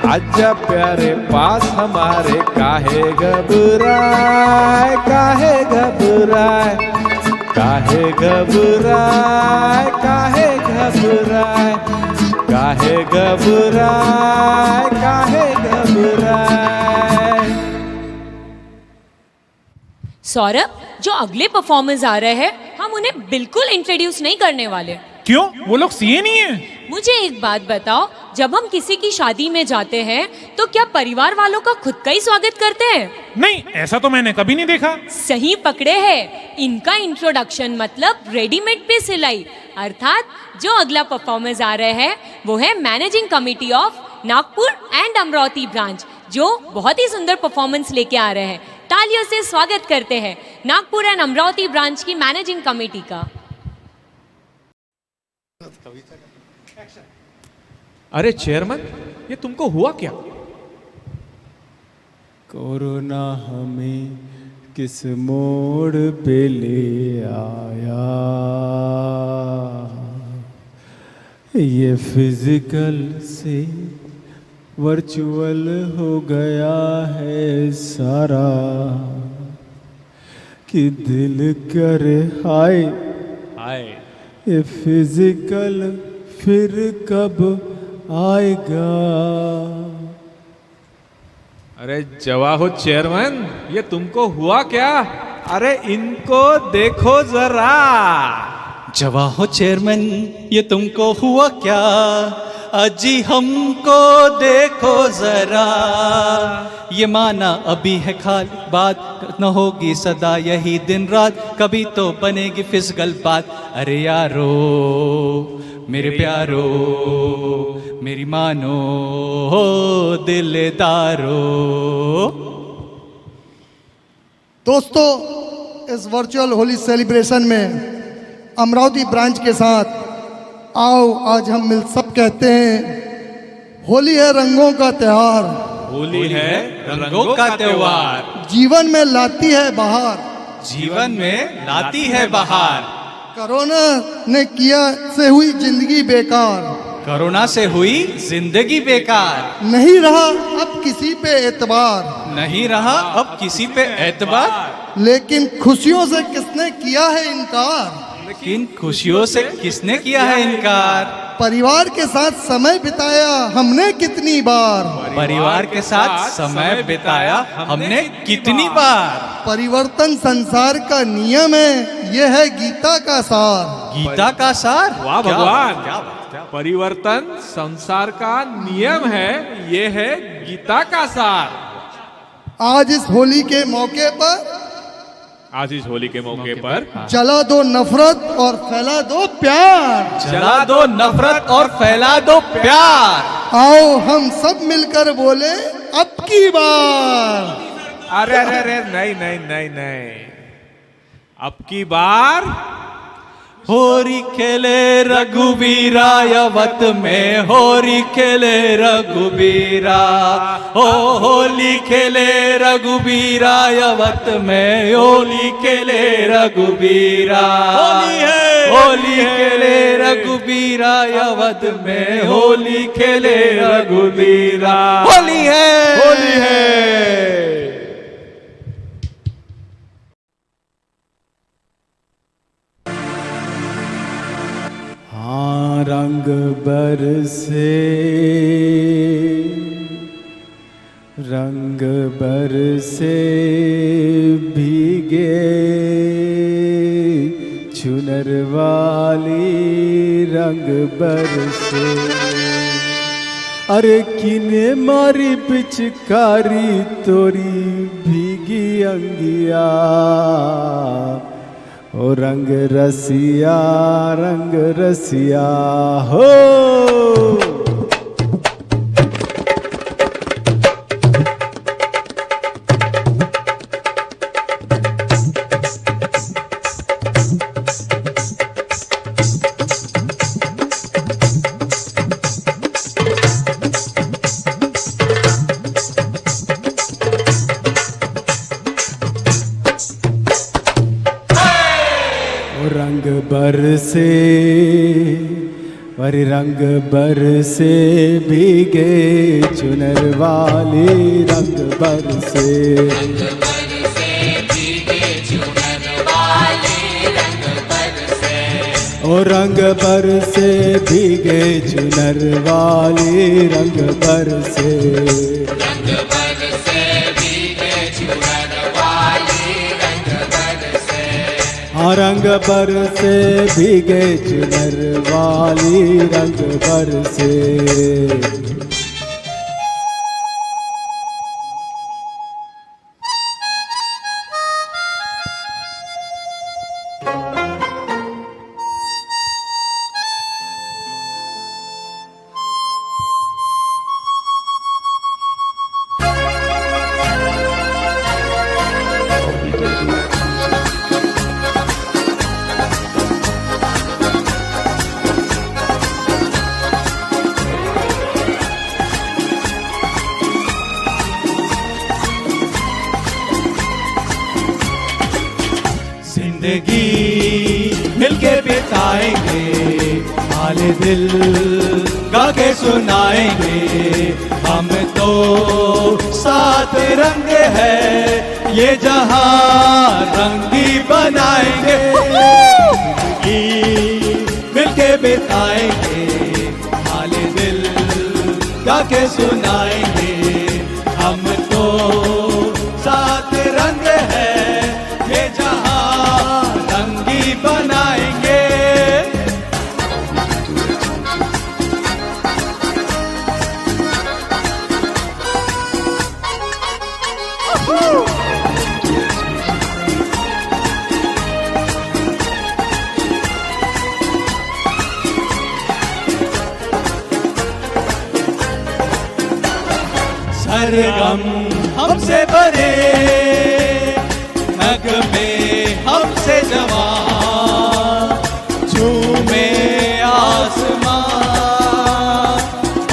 आजा प्यारे पास हमारे, काहे घबराए काहे घबराए काहे घबराए काहे घबराए काहे घबराए काहे घबराए। सौरभ, जो अगले परफॉर्मर्स आ रहे हैं हम उन्हें बिल्कुल इंट्रोड्यूस नहीं करने वाले। क्यों? वो लोग सीए नहीं है? मुझे एक बात बताओ, जब हम किसी की शादी में जाते हैं तो क्या परिवार वालों का खुद का ही स्वागत करते हैं? नहीं, ऐसा तो मैंने कभी नहीं देखा। सही पकड़े हैं। इनका इंट्रोडक्शन मतलब रेडीमेड पे सिलाई। अर्थात जो अगला परफॉर्मर्स आ रहे हैं वो है managing committee of Nagpur and Amravati branch, जो बहुत ही सुंदर परफॉर्मेंस लेके आ रहे हैं। तालियों से स्वागत करते हैं नागपुर एंड अमरावती ब्रांच की मैनेजिंग कमेटी का। अरे चेयरमैन, ये तुमको हुआ क्या? कोरोना हमें किस मोड़ पे ले आया, ये फिजिकल से वर्चुअल हो गया है सारा, कि दिल करे हाय हाय ये फिजिकल फिर कब आएगा। अरे जवाहो चेयरमैन, ये तुमको हुआ क्या? अरे इनको देखो जरा। जवाहो चेयरमैन, ये तुमको हुआ क्या? अजी हमको देखो जरा। ये माना अभी है खाली बात, न होगी सदा यही दिन रात, कभी तो बनेगी फिजिकल बात। अरे यारो मेरे प्यारो, मेरी मानो हो दिलदारो। दोस्तों, इस वर्चुअल होली सेलिब्रेशन में अमरावती ब्रांच के साथ आओ आज हम मिल सब कहते हैं, होली है रंगों का त्योहार, होली है रंगों का त्योहार, जीवन में लाती है बहार, जीवन में लाती है बहार। कोरोना ने किया से हुई जिंदगी बेकार, कोरोना से हुई जिंदगी बेकार। नहीं रहा अब किसी पे एतबार, नहीं रहा अब किसी पे एतबार। लेकिन खुशियों से किसने किया है इनकार, लेकिन खुशियों से किसने किया है इनकार। परिवार के साथ समय बिताया हमने कितनी बार, परिवार के साथ समय बिताया हमने कितनी बार। परिवर्तन संसार का नियम है, यह है गीता का सार। गीता का सार? वाह भगवान, परिवर्तन संसार का नियम है, ये है गीता का सार। आज इस होली के मौके पर, आज इस होली के मौके पर जला दो नफरत और फैला दो प्यार, जला दो नफरत और फैला दो प्यार। आओ हम सब मिलकर बोले अब की बार। अरे अरे अरे नहीं नहीं नहीं नहीं, अब की बार होरी खेले रघुवीरा यवत में, होरी खेले रघुवीरा, हो होली खेले रघुवीरा यवत में, होली खेले रघुवीरा। होली है, होली खेले रघुवीरा यवत में, होली खेले रघुवीरा। होली है, होली है। हाँ रंग बरसे, रंग बरसे भीगे चुनर वाली, रंग बरसे। अरे किने मारी पिचकारी तोरी भीगी अंगिया, ओ रंग रसिया हो। रंग बरसे और रंग बरसे भीगे चुनर वाली रंग बरसे ओ रंग बरसे भीगे चुनर वाली रंग बरसे रंग बरसे भीगे चुनर वाली रंग बरसे जिंदगी मिलके बिताएंगे, हाले दिल गा के सुनाएंगे। हम तो साथ रंग है, ये जहां रंगी बनाएंगे। जिंदगी मिलके बिताएंगे, हाले दिल गा के सुनाएंगे। हम तो साथ रंग है, ये जहां रंगी बनाएंगे। सरगम हमसे भरे, नगमे हमसे जवां, झूमे आसमां।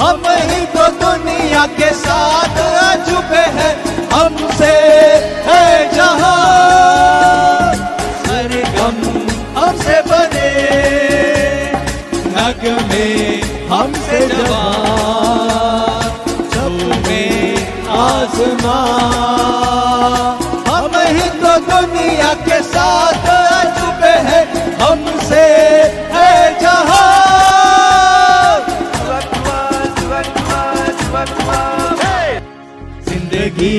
हम ही तो दुनिया के साथ छुपे हैं, हमसे है जहां। सरगम हमसे बने, नगमे हमसे जवां, झूमे आसमां। हम ही तो दुनिया के साथ छुपे हैं, हमसे है जहां। जिंदगी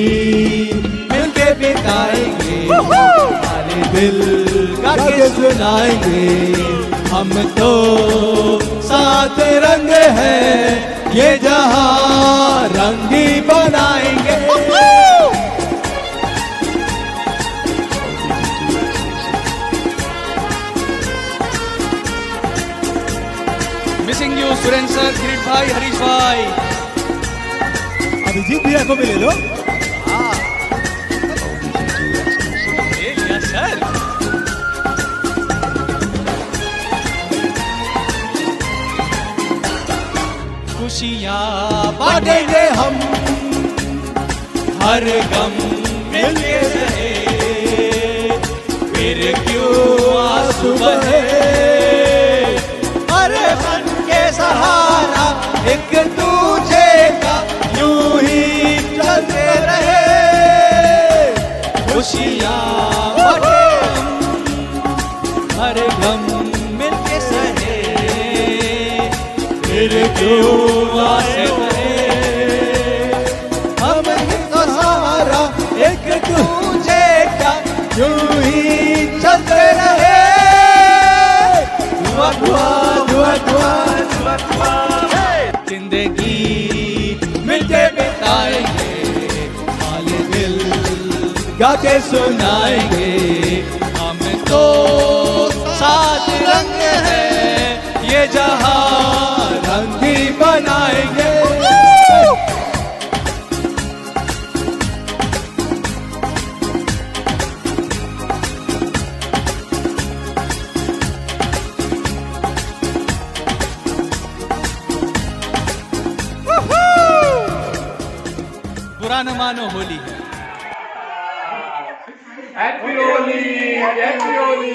मिलके बिताएंगे, हमारे दिल गा के सुनाएंगे। हम तो साथ रंग है, ये जहां रंगी बनाएंगे। मिसिंग यू सुरेंद्र सर, किरीट भाई, हरीश भाई। अभिजीत भैया को भी ले लो। Yes sir. खुशियाँ बांटेंगे हम, हर गम मिलके रहे। फिर क्यों आंसू बहे, अरे मन के सहारा एक दूजे का यूं ही चलते रहे। खुशियाँ बांटे हम, हर गम मिलके सहे। फिर क्यों आसे बहे, हम ही तो सहारा एक दूजे का यूं ही चलते रहे। दुआ दुआ दुआ दुआ दुआ दुआ। जिंदगी मिलके बिताएंगे, हाले दिल गा के सुनाएंगे। हम तो साथ रंग है, ये जहां रंगी बनाएंगे। बुरा न मानो, होली है। Happy Holi, happy Holi.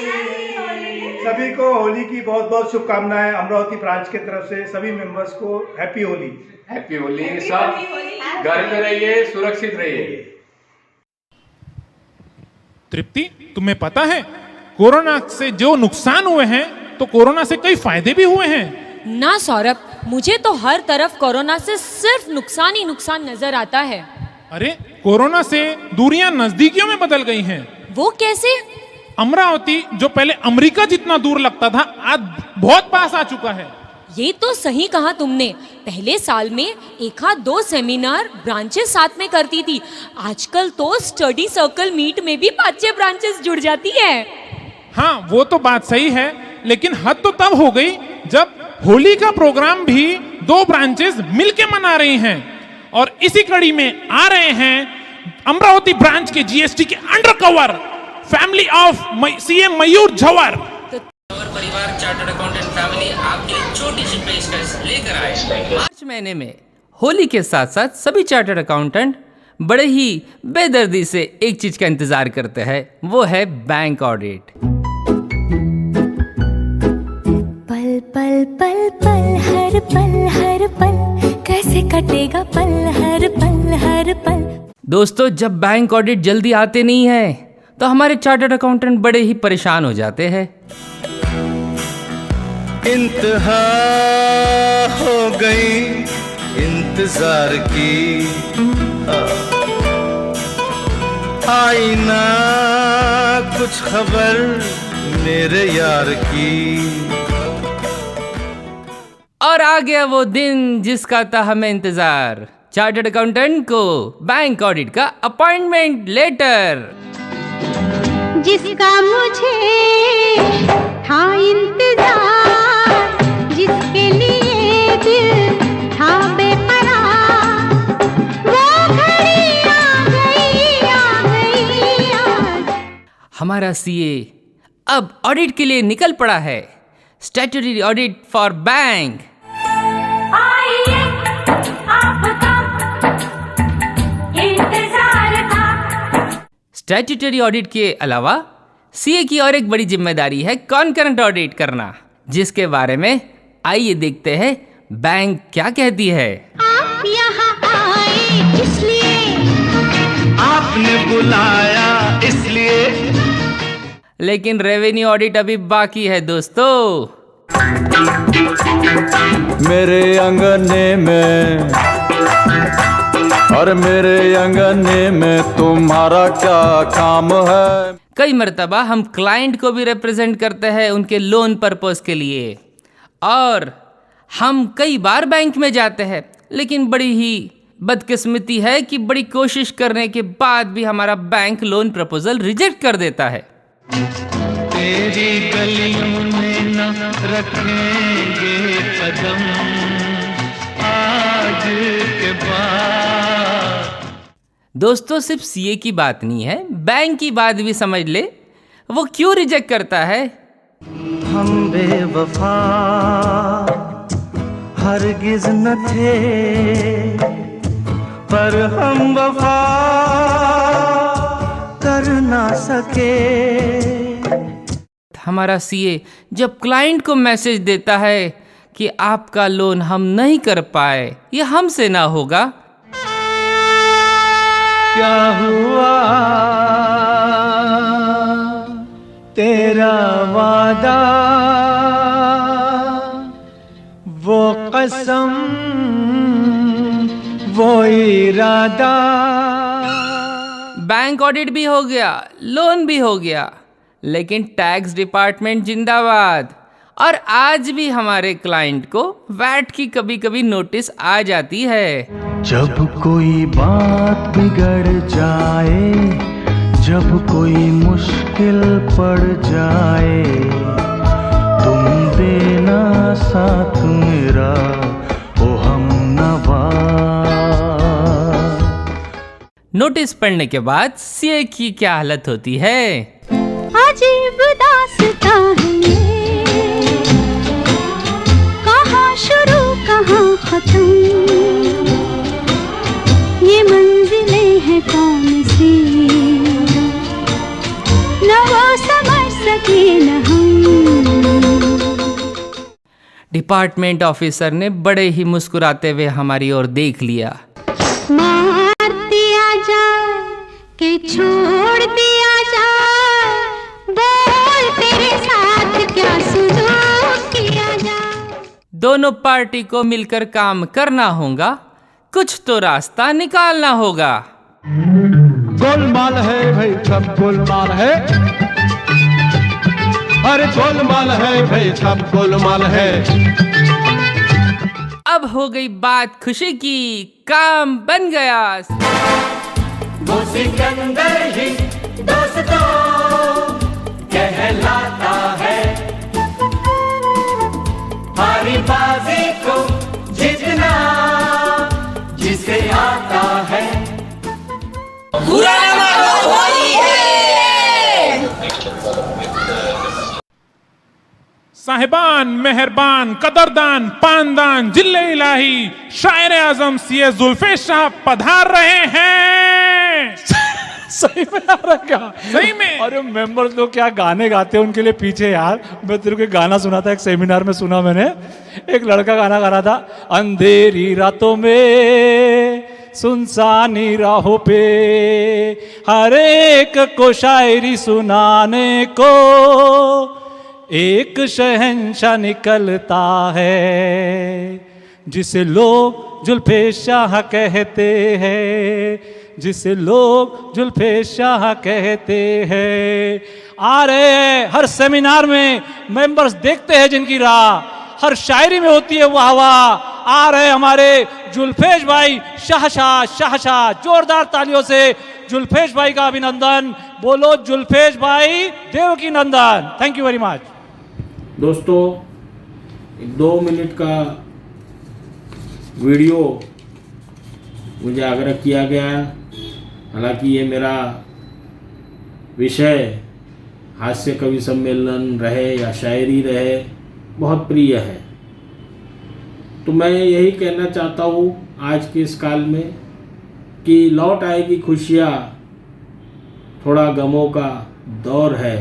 सभी को होली की बहुत बहुत शुभकामनाएं अमरावती ब्रांच की तरफ से सभी मेंबर्स को हैप्पी होली। हैप्पी होली। सब घर में रहिए, सुरक्षित रहिए। तृप्ति, तुम्हें पता है कोरोना से जो नुकसान हुए हैं तो कोरोना से कई फायदे भी हुए हैं। ना सौरभ, मुझे तो हर तरफ कोरोना से सिर्फ नुकसान ही नुकसान नजर आता है। अरे कोरोना से दूरियां नजदीकियों में बदल गई हैं। वो कैसे? अमरावती जो पहले अमेरिका जितना दूर लगता था आज बहुत पास आ चुका है। ये तो सही कहा तुमने। पहले साल में 1-2 सेमिनार ब्रांचेस साथ में करती थी, आजकल तो स्टडी सर्कल मीट में भी 5-6 ब्रांचेस जुड़ जाती है। हाँ, वो तो बात सही है, लेकिन हद तो तब हो गई जब होली का प्रोग्राम भी 2 ब्रांचेस मिलके मना रही हैं। और इसी कड़ी में आ रहे हैं अमरावती ब्रांच के जीएसटी के under cover family of CM Mayur Jhanwar. परिवार चार्टर्ड अकाउंटेंट फैमिली आपके लिए छोटी सी पेशकश लेकर आए। मार्च महीने में होली के साथ साथ सभी चार्टर्ड अकाउंटेंट बड़े ही बेदर्दी से एक चीज का इंतजार करते हैं, वो है बैंक ऑडिट। पल पल पल पल हर पल कैसे कटेगा पल हर पल। दोस्तों, जब बैंक ऑडिट जल्दी आते नहीं है तो हमारे चार्टर्ड अकाउंटेंट बड़े ही परेशान हो जाते हैं। इंतहा हो गई इंतजार की, आई ना कुछ खबर मेरे यार की। और आ गया वो दिन जिसका था हमें इंतजार, चार्टर्ड अकाउंटेंट को बैंक ऑडिट का अपॉइंटमेंट लेटर, जिसका मुझे था इंतजार, जिसके लिए दिल था बेकरार, वो घड़ी आ गई। हमारा सीए अब ऑडिट के लिए निकल पड़ा है। Statutory audit for bank. Statutory audit के अलावा सीए की और एक बड़ी जिम्मेदारी है कॉन्करेंट ऑडिट करना, जिसके बारे में आइए देखते हैं बैंक क्या कहती है। आप यहाँ आए इसलिए, आपने बुलाया इसलिए, लेकिन रेवेन्यू ऑडिट अभी बाकी है दोस्तों। मेरे अंगने में और मेरे अंगने में तुम्हारा क्या काम है। कई मर्तबा हम क्लाइंट को भी रिप्रेजेंट करते हैं उनके लोन पर्पस के लिए, और हम कई बार बैंक में जाते हैं, लेकिन बड़ी ही बदकिस्मती है कि बड़ी कोशिश करने के बाद भी हमारा बैंक लोन प्रपोजल रिजेक्ट कर देता है। तेरी गलियों में न रखेंगे कदम आज के बाद। दोस्तों, सिर्फ सीए की बात नहीं है, बैंक की बात भी समझ ले, वो क्यों रिजेक्ट करता है। हम बेवफा हरगिज न थे, पर हम वफा कर ना सके। हमारा सीए जब क्लाइंट को मैसेज देता है कि आपका लोन हम नहीं कर पाए, ये हमसे ना होगा। क्या हुआ तेरा वादा, वो कसम वो इरादा। बैंक ऑडिट भी हो गया, लोन भी हो गया, लेकिन टैक्स डिपार्टमेंट जिंदाबाद। और आज भी हमारे क्लाइंट को वैट की कभी कभी नोटिस आ जाती है। जब कोई बात बिगड़ जाए, जब कोई मुश्किल पड़ जाए, तुम देना साथ मेरा ओ हमनवा। नोटिस पढ़ने के बाद सीए की क्या हालत होती है। अजीब दास्तां है ये, कहाँ शुरू कहाँ खत्म, ये मंजिलें हैं कौन सी, न वो समझ सके न हम। डिपार्टमेंट ऑफिसर ने बड़े ही मुस्कुराते हुए हमारी ओर देख लिया। मार दिया जाए कि छोड़ दिया जाए, बोल तेरे साथ क्या सुलूक किया जाए। दोनों पार्टी को मिलकर काम करना होगा, कुछ तो रास्ता निकालना होगा। गोलमाल है भाई, सब गोलमाल है, अरे गोलमाल है भाई, सब गोलमाल है। अब हो गई बात खुशी की, काम बन गया। वो सिकंदर ही दोस्तों कहलाता है, हारी बाजी को जीतना जिसे आता है। बुरा ना मानो, होली है। साहिबान, मेहरबान, कदरदान, पानदान, जिल्ले इलाही, शायर आजम सीए जुल्फे शाह पधार रहे हैं। सही में आ रहा क्या? सही में। अरे मेंबर्स लोग क्या गाने गाते हैं उनके लिए पीछे यार। मैं तेरे को एक गाना सुना था, एक सेमिनार में सुना मैंने। एक लड़का गाना गा रहा था, अंधेरी रातों में सुनसानी राहों पे हर एक को शायरी सुनाने को एक शहंशाह निकलता है, जिसे लोग जुल्फे शाह कहते हैं, जिसे लोग जुल्फे शाह कहते हैं। आ रहे हैं हर सेमिनार में मेंबर्स, देखते हैं जिनकी राह हर शायरी में होती है वाह वाह। आ रहे हमारे जुल्फेश भाई शाहशाह शाहशाह। जोरदार तालियों से जुल्फेश भाई का अभिनंदन। बोलो जुल्फेश भाई Devkinandan. Thank you very much. दोस्तों, एक 2 मिनट का वीडियो मुझे आग्रह किया गया। हालांकि ये मेरा विषय हास्य कवि सम्मेलन रहे या शायरी रहे, बहुत प्रिय है। तो मैं यही कहना चाहता हूँ आज के इस काल में कि लौट आएगी खुशियाँ, थोड़ा गमों का दौर है।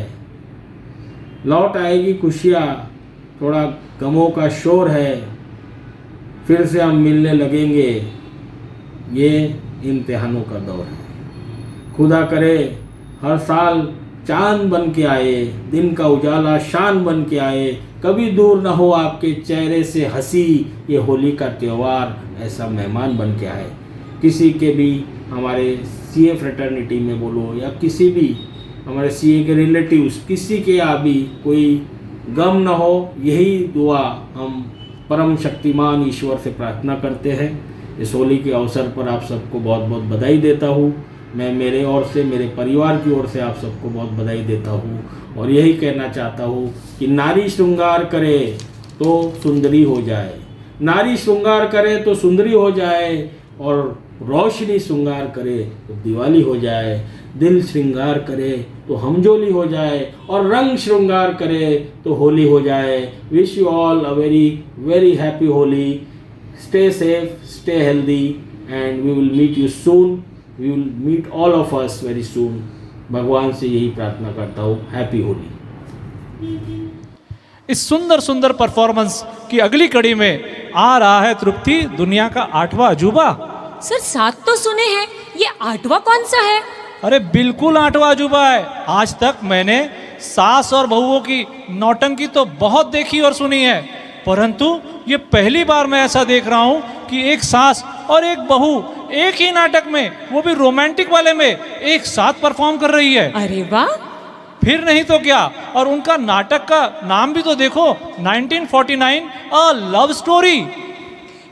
लौट आएगी खुशियाँ, थोड़ा गमों का शोर है, फिर से हम मिलने लगेंगे, ये इम्तिहानों का दौर है। खुदा करे हर साल चांद बन के आए, दिन का उजाला शान बन के आए, कभी दूर न हो आपके चेहरे से हंसी, ये होली का त्यौहार ऐसा मेहमान बन के आए। किसी के भी हमारे सीए फ्रेटर्निटी में बोलो या किसी भी हमारे सीए के रिलेटिव्स, किसी के यहाँ भी कोई गम न हो, यही दुआ हम परम शक्तिमान ईश्वर से प्रार्थना करते हैं। इस होली के अवसर पर आप सबको बहुत बहुत बधाई देता हूँ। मैं मेरे ओर से, मेरे परिवार की ओर से आप सबको बहुत बधाई देता हूँ और यही कहना चाहता हूँ कि नारी श्रृंगार करे तो सुंदरी हो जाए, नारी श्रृंगार करे तो सुंदरी हो जाए, और रोशनी श्रृंगार करे तो दिवाली हो जाए, दिल श्रृंगार करे तो हमजोली हो जाए, और रंग श्रृंगार करे तो होली हो जाए। Wish you all a very very happy Holi. Stay safe, stay healthy, and we will meet you soon. We will meet all of us very soon. भगवान से यही प्रार्थना करता हूँ। हैप्पी होली। इस सुंदर सुंदर परफॉर्मेंस की अगली कड़ी में आ रहा है तृप्ति, दुनिया का 8वां अजूबा। सर 7 तो सुने हैं, ये 8वां कौन सा है? अरे बिल्कुल 8वां अजूबा है। आज तक मैंने सास और बहुओं की नौटंकी तो बहुत देखी और सुनी है, परंतु ये पहली बार मैं ऐसा देख रहा हूँ कि एक सास और एक बहू एक ही नाटक में, वो भी रोमांटिक वाले में, एक साथ परफॉर्म कर रही है। अरे वाह, फिर नहीं तो क्या। और उनका नाटक का नाम भी तो देखो, 1949 अ लव स्टोरी।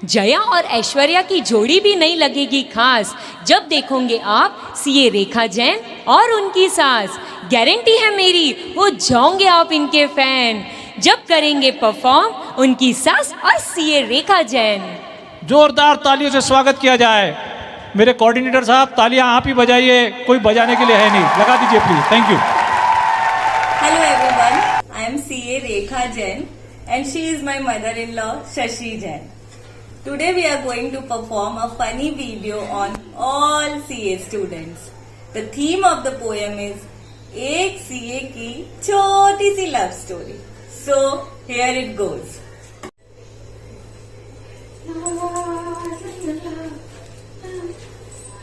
जया और ऐश्वर्या की जोड़ी भी नहीं लगेगी खास जब देखोगे आप सीए रेखा जैन और उनकी सास। गारंटी है मेरी, हो जाओगे आप इनके फैन जब करेंगे परफॉर्म उनकी सास और सीए रेखा जैन। जोरदार तालियों से स्वागत किया जाए। मेरे कोऑर्डिनेटर साहब, तालियां आप ही बजाइए, कोई बजाने के लिए है नहीं, लगा दीजिए please. Thank you. Hello everyone, I am CA Rekha Jain and she is my mother-in-law Shashi Jain. Today we are going to perform a funny video on all CA students. The theme of the poem is एक CA की छोटी सी love story. So here it goes.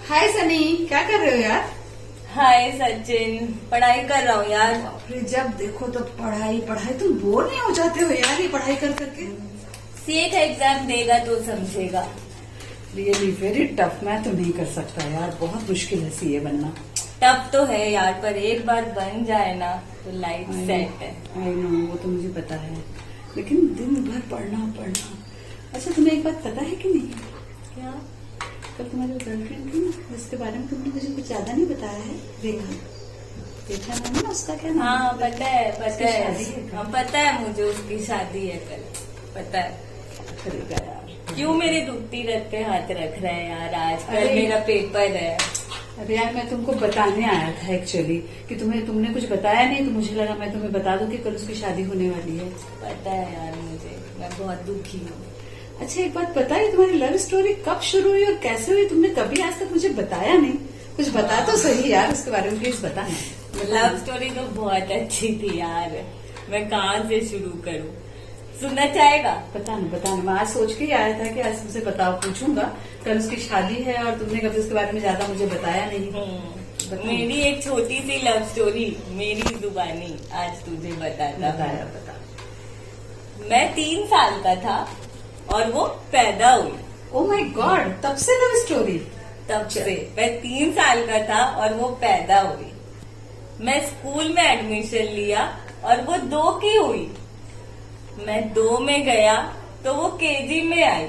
हाय सनी, क्या कर रहे हो यार? हाय सचिन, पढ़ाई कर रहा हूँ यार। अरे जब देखो तो पढ़ाई पढ़ाई, तुम बोर नहीं हो जाते हो यार ये पढ़ाई कर करके? सीए का एग्जाम देगा तो समझेगा। रियली वेरी टफ, मैं तो नहीं कर सकता यार, बहुत मुश्किल है सीए बनना। टफ तो है यार, पर एक बार बन जाए ना तो लाइफ सेट है। आई नो, वो तो मुझे पता है, लेकिन दिन भर पढ़ना पढ़ना। अच्छा तुम्हें एक बात पता है कि नहीं? क्या? कल तुम्हारी गर्लफ्रेंड थी ना, जिसके बारे में तुमने मुझे कुछ ज्यादा नहीं बताया है, रेखा। रेखा नाम है ना उसका, क्या नाम? हाँ पता है, पता उसकी है। शादी है कल। हाँ पता है मुझे, उसकी शादी है कल, पता है। खरीदा यार, क्यों मेरी दुखती रथ पे हाथ रख रहा है यार? आज कल अरे- मेरा पेपर है। अरे यार मैं तुमको बताने आया था एक्चुअली कि तुमने कुछ बताया नहीं, तो मुझे लगा मैं तुम्हें बता दूं कि कल उसकी शादी होने वाली है। पता है यार मुझे, मैं बहुत दुखी हूँ। अच्छा एक बात पता है, तुम्हारी लव स्टोरी कब शुरू हुई और कैसे हुई? तुमने कभी आज तक मुझे बताया नहीं, कुछ बता तो सही यार उसके बारे में, प्लीज बताना। लव स्टोरी तो बहुत अच्छी थी यार, मैं कहाँ से शुरू करूँ? सुनना चाहेगा? बताना। मैं आज सोच के ही आया था कि आज तुमसे पूछूंगा, कल उसकी शादी है और तुमने कभी उसके बारे में ज्यादा मुझे बताया नहीं। मेरी एक छोटी सी लव स्टोरी मेरी जुबानी आज तुझे बताता। बता। मैं 3 साल का था और वो पैदा हुई। ओ माय गॉड, तब से लव स्टोरी? तब से मैं 3 साल का था और वो पैदा हुई। मैं स्कूल में एडमिशन लिया और वो 2 की हुई। मैं 2 में गया तो वो केजी में आई।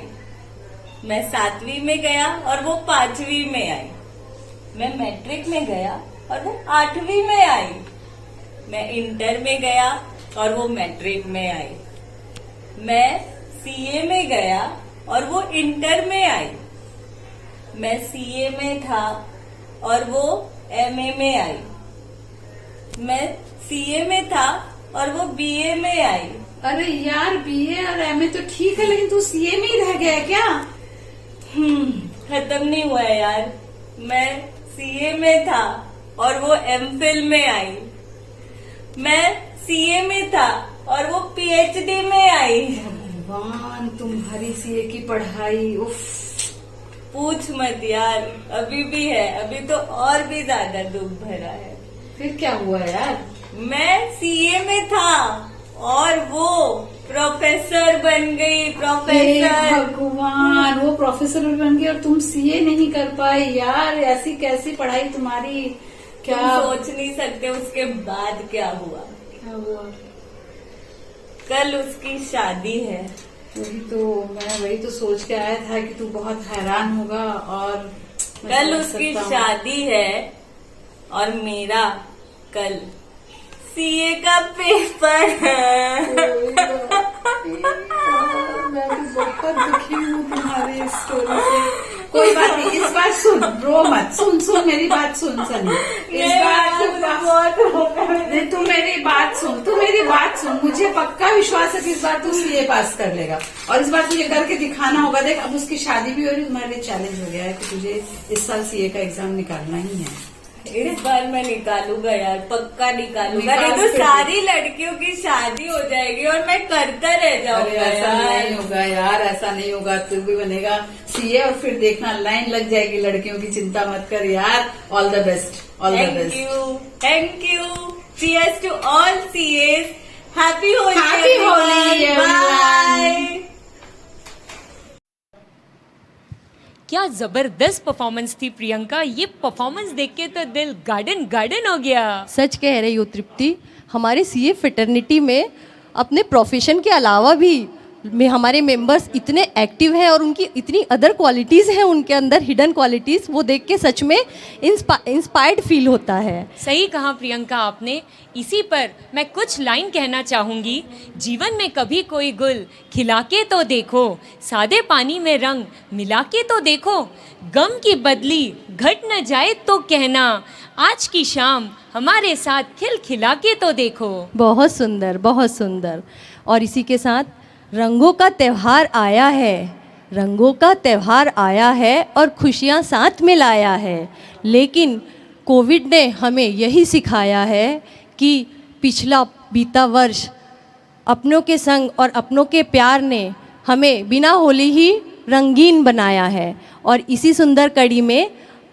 मैं 7वीं में गया और वो 5वीं में आई। मैं मैट्रिक में गया और वो 8वीं में आई। मैं इंटर में गया और वो मैट्रिक में आई। मैं सीए में गया और वो इंटर में आई। मैं सीए में था और वो एमए में आई। मैं सीए में था और वो बीए में आई। अरे यार बीए और एमए तो ठीक है, लेकिन तू सीए में ही रह गया क्या? खत्म नहीं हुआ है यार। मैं सीए में था और वो एमफिल में आई। मैं सीए में था और वो पीएचडी में आई। भगवान, तुम्हारी सीए की पढ़ाई, उफ। पूछ मत यार, अभी भी है, अभी तो और भी ज्यादा दुख भरा है। फिर क्या हुआ यार? मैं सीए में था और वो प्रोफेसर बन गई। प्रोफेसर। भगवान, वो प्रोफेसर बन गई और तुम सीए नहीं कर पाई यार, ऐसी कैसी पढ़ाई तुम्हारी? क्या तुम सोच नहीं सकते उसके बाद क्या हुआ। कल उसकी शादी है। वही तो सोच के आया था कि तू बहुत हैरान होगा। और कल उसकी शादी है और मेरा कल सीए का पेपर है। मैं तो बहुत दुखी हूँ तुम्हारी इस स्टोरी से। कोई बात नहीं, इस बार सुन, रो मत। सुन मेरी बात सुन सनी। इस बार तू मेरी बात सुन। मुझे पक्का विश्वास है कि इस बार तू सीए पास कर लेगा और इस बार तुझे करके दिखाना होगा। देख, अब उसकी शादी भी हो रही, तुम्हारे लिए चैलेंज हो गया है कि तुझे इस साल सीए का एग्जाम निकालना ही है। इस बार मैं निकालूंगा यार, पक्का निकालूंगा। नहीं तो सारी लड़कियों की शादी हो जाएगी और मैं करता रह जाऊंगा। ऐसा नहीं होगा यार, ऐसा नहीं होगा। तू भी बनेगा सीए और फिर देखना लाइन लग जाएगी लड़कियों की। चिंता मत कर यार। All the best, all the best. Thank you. Cheers to all CS. Happy Holi. Happy Holi. Bye. क्या जबरदस्त परफॉर्मेंस थी प्रियंका। ये परफॉर्मेंस देख के तो दिल गार्डन हो गया। सच कह रही हो तृप्ति, हमारे सीए फ्रेटर्निटी में अपने प्रोफेशन के अलावा भी हमारे मेंबर्स इतने एक्टिव हैं और उनकी इतनी अदर क्वालिटीज़ हैं उनके अंदर, हिडन क्वालिटीज़, वो देख के सच में इंस्पायर्ड फील होता है। सही कहा प्रियंका आपने। इसी पर मैं कुछ लाइन कहना चाहूँगी। जीवन में कभी कोई गुल खिला के तो देखो, सादे पानी में रंग मिला के तो देखो, गम की बदली घट न जाए तो कहना, आज की शाम हमारे साथ खिला के तो देखो। बहुत सुंदर, बहुत सुंदर। और इसी के साथ रंगों का त्यौहार आया है, रंगों का त्यौहार आया है और खुशियाँ साथ में लाया है। लेकिन कोविड ने हमें यही सिखाया है कि पिछला बीता वर्ष अपनों के संग और अपनों के प्यार ने हमें बिना होली ही रंगीन बनाया है। और इसी सुंदर कड़ी में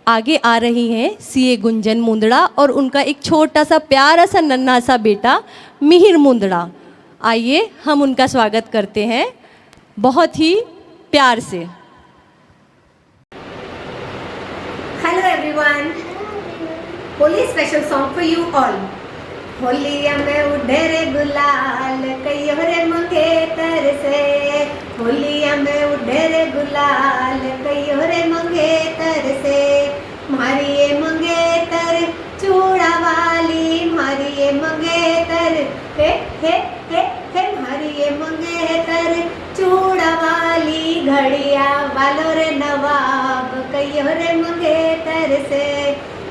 आगे आ रही हैं सीए गुंजन मुंदड़ा और उनका एक छोटा सा प्यारा सा नन्हा सा बेटा मिहिर मुंदड़ा। आइए हम उनका स्वागत करते हैं बहुत ही प्यार से। Hello everyone, Holi special song for you all. होलिया में उड़े रे गुलाल कई रे मंगेतर से, होलिया में उड़े रे गुलाल कई रे मंगेतर से। मारी ये मंगेतर चूड़ा वाली, मारी ये मंगेतर हे हे हे हे, मारी ये मंगेतर चूड़ा वाली, घड़िया वालो रे नवाब कई रे मंगेतर से।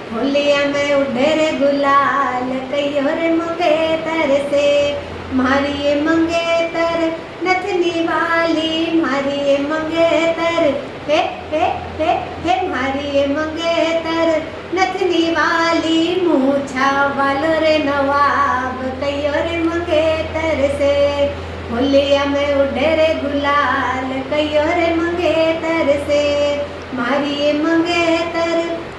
होलिया में उड़े रे गुलाल कई रे मंगेतर से। मारी ये मंगेतर नथनी वाली, मारी ये मंगेतर हे हे हे हे, मारी ये मंगेतर नथनी वाली, मूछा वालो रे नवाब कई रे मंगेतर से। होलिया में उड़े रे गुलाल कई रे मंगेतर से। मारी ये मंगेतर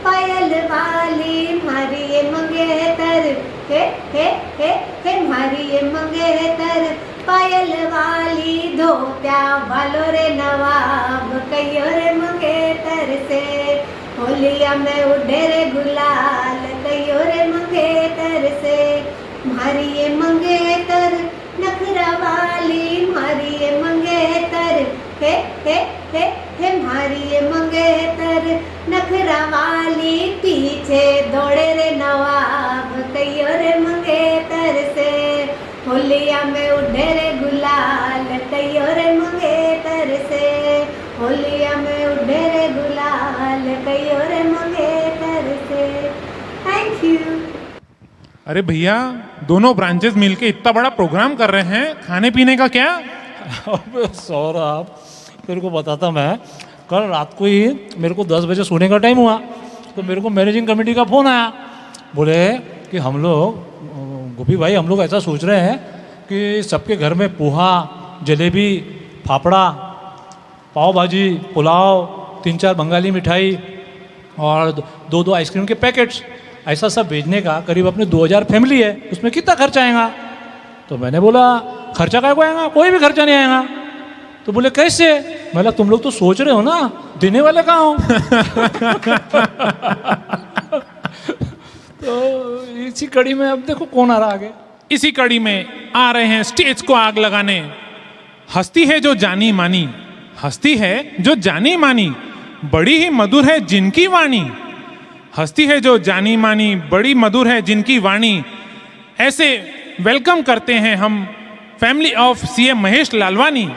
पायल वाली, मारी ये मंगेतर हे हे हे हे, मारी ये मंगेतर पायल वाली, धोत्या वालो रे नवाब कई रे मंगेतर से। होलिया में उड़े रे गुलाल कई रे मंगेतर से। मारी ये मंगेतर नखरा वाली, मारी ये मंगेतर हे हे हे हे, मारी ये मंगेतर नखरा वाली, पीछे दौड़े रे नवाब कई रे मंगेतर से। होलिया में उड़े रे गुलाल कई रे मंगेतर से। होलिया में उड़े रे गुलाल कई रे मंगेतर से। Thank you. अरे भैया, दोनों ब्रांचेस मिलके इतना बड़ा प्रोग्राम कर रहे हैं, खाने पीने का क्या? अब सौरभ, तेरे को बताता मैं, कल रात को ही मेरे को 10 बजे सोने का टाइम हुआ तो मेरे को मैनेजिंग कमेटी का फ़ोन आया। बोले कि हम लोग गोपी भाई, हम लोग ऐसा सोच रहे हैं कि सबके घर में पोहा, जलेबी, फाफड़ा, पाव भाजी, पुलाव, 3-4 बंगाली मिठाई और 2-2 आइसक्रीम के पैकेट्स, ऐसा सब भेजने का। करीब अपने 2000 फैमिली है, उसमें कितना खर्चा आएगा? तो मैंने बोला खर्चा क्या को आएगा, कोई भी खर्चा नहीं आएगा। तो बोले कैसे? मैं तुम लोग तो सोच रहे हो ना, देने वाले कहाँ हो? तो इसी कड़ी में अब देखो कौन आ रहा आगे। इसी कड़ी में आ रहे हैं स्टेज को आग लगाने, हस्ती है जो जानी मानी, हस्ती है जो जानी मानी, बड़ी ही मधुर है जिनकी वाणी, हस्ती है जो जानी मानी, बड़ी मधुर है जिनकी वाणी। ऐसे वेलकम करते हैं हम family of CM Mahesh Lalwani.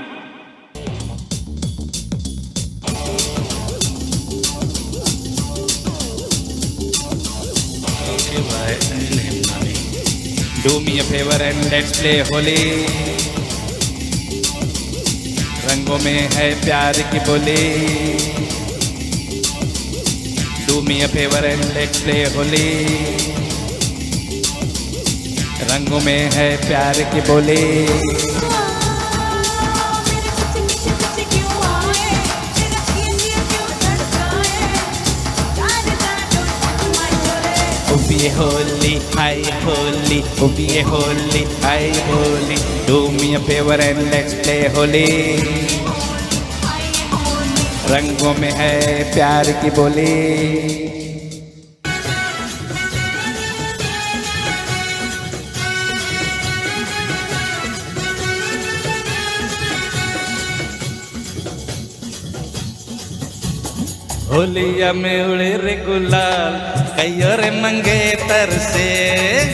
Do me a favor and let's play Holi. रंगों में है प्यार की बोली। Do me a favor and let's play Holi. रंगों में है प्यार की बोली। Be holy, hi holy, be holy, hi holy. Do me a favor and let's play Holi. रंगों में है प्यार की बोली। होलिया में उड़े रे गुलाल कईयो रे मंगेतर से।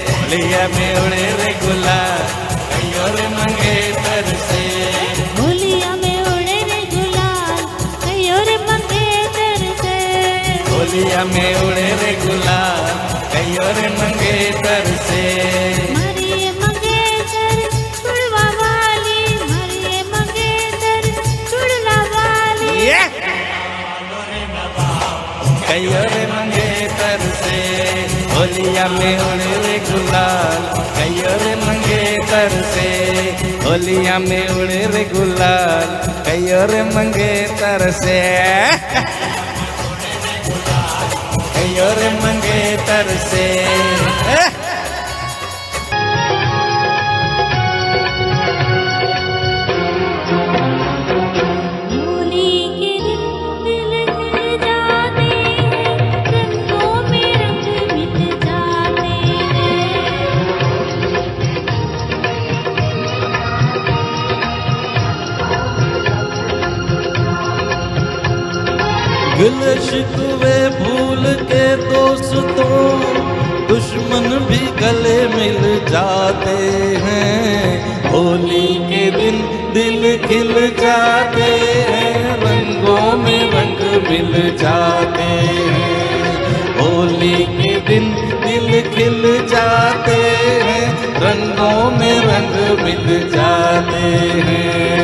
होलिया में उड़े रे गुलाल कईयो रे मंगेतर से। होलिया में उड़े रे गुलाल कईयो रे मंगेतर से। होलिया में उड़े रे गुलाल कईयो रे मंगेतर से। मारिए मंगेतर चुड़वा वाली, मारिए मंगेतर चुड़ला वाली। कईयो रे मंगेतर से। होलिया में उड़े रे गुलाल कईयो रे मंगेतर से। होलिया में उड़े रे गुलाल कहियो रे मंगेतर से कहियो रे मंगेतर से गिले शिकवे भूल के दोस्तों दुश्मन भी गले मिल जाते हैं होली के दिन दिल खिल जाते हैं रंगों में रंग मिल जाते हैं होली के दिन दिल खिल जाते हैं रंगों में रंग मिल जाते हैं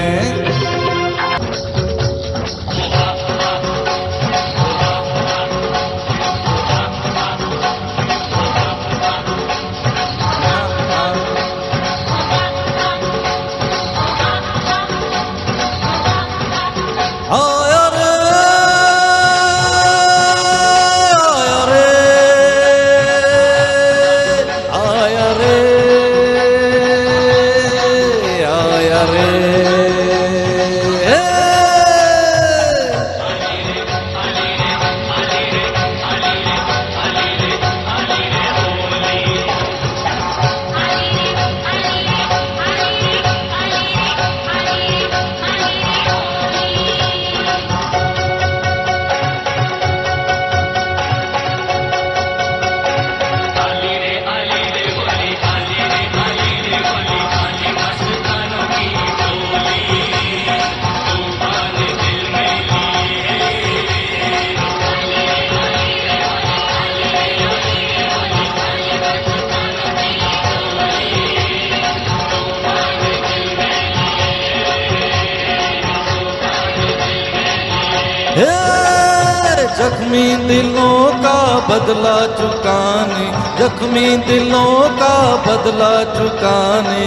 जख्मी दिलों का बदला चुकाने जख्मी दिलों का बदला चुकाने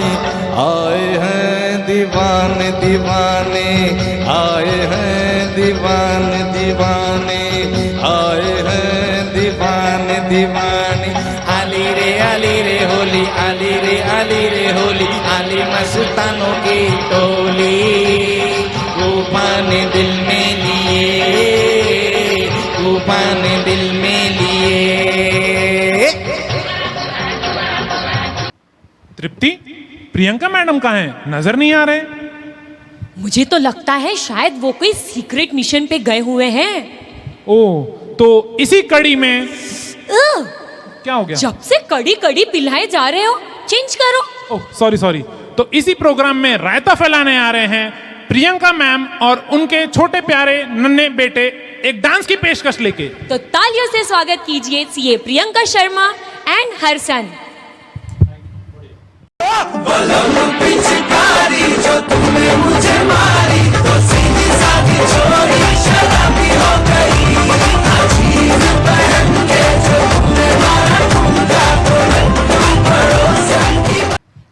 आए हैं दीवाने दीवाने आए हैं दीवाने दीवाने आए हैं दीवाने दीवाने आली रे होली आली रे होली आली मस्तानों की टोली तूफान दिल में लिए तूफान दिल में लिए तृप्ति प्रियंका मैडम कहाँ हैं नजर नहीं आ रहे मुझे तो लगता है शायद वो कोई सीक्रेट मिशन पे गए हुए हैं ओ तो इसी कड़ी में क्या हो गया जब से कड़ी कड़ी पिलाए जा रहे हो चेंज करो ओह सॉरी तो इसी प्रोग्राम में रायता फैलाने आ रहे हैं प्रियंका मैम और उनके छोटे प्यारे नन्हे बेटे एक डांस की पेशकश लेके तो तालियों से स्वागत कीजिए सीए प्रियंका शर्मा एंड हरसन जो तुमने मुझे मारी तो सीधी सादी छोरी शराबी हो गई अजीब पहन के जो तुमने मारा ठुमका तो पड़ोसन की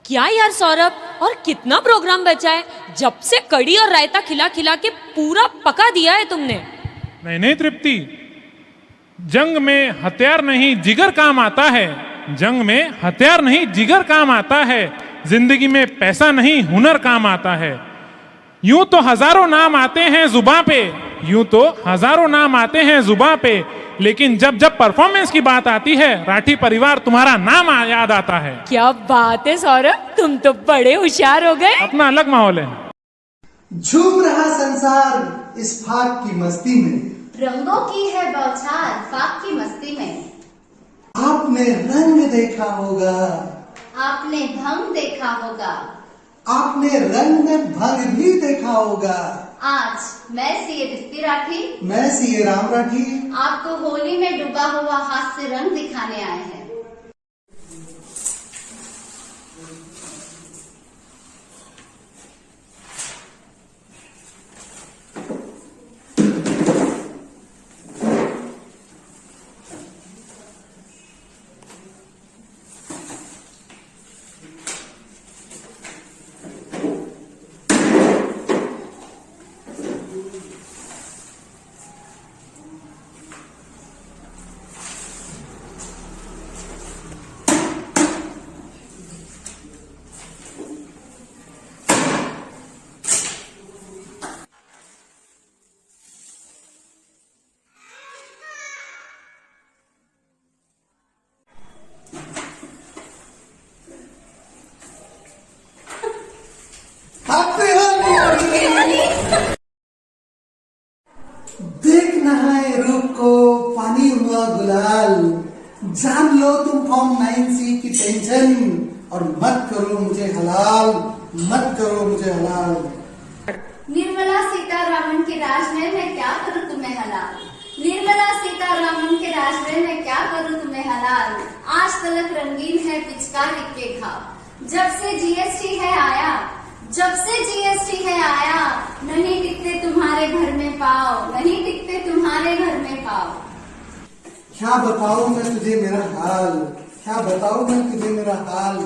क्या यार सौरभ और कितना प्रोग्राम बचा है जब से कड़ी और रायता खिला खिला के पूरा पका दिया है तुमने नहीं तृप्ति जंग में हथियार नहीं जिगर काम आता है जंग में हथियार नहीं जिगर काम आता है जिंदगी में पैसा नहीं हुनर काम आता है यूं तो हजारों नाम आते हैं जुबां पे यूं तो हजारों नाम आते हैं जुबां पे लेकिन जब जब परफॉर्मेंस की बात आती है राठी परिवार तुम्हारा नाम याद आता है क्या बात है सौरभ तुम तो बड़े होशियार हो गए अपना अलग माहौल है झूम रहा संसार इस फाक की मस्ती में रंगों की है बौछार फाक की मस्ती में आपने रंग देखा होगा आपने भंग देखा होगा आपने रंग में भंग भी देखा होगा आज मैं सीए रिश्ती राठी मैं सीए राम राठी आपको होली में डूबा हुआ हास्य रंग दिखाने आए हैं देख नहाए रूप को पानी हुआ गुलाल, जान लो तुम फॉर्म 9C की टेंशन, और मत करो मुझे हलाल, मत करो मुझे हलाल। निर्मला सीतारामन के राज में मैं क्या करूँ तुम्हें हलाल, निर्मला सीतारामन के राज में मैं क्या करूँ तुम्हें हलाल। आज तलक रंगीन है पिचकारी के घाव, जब से जीएसटी है आया, जब से जीएसटी है आया, नहीं टिकते तुम्हारे घर में पाओ, नहीं टिकते तुम्हारे घर में पाओ। क्या बताऊं मैं तुझे मेरा हाल, क्या बताऊं मैं तुझे मेरा हाल।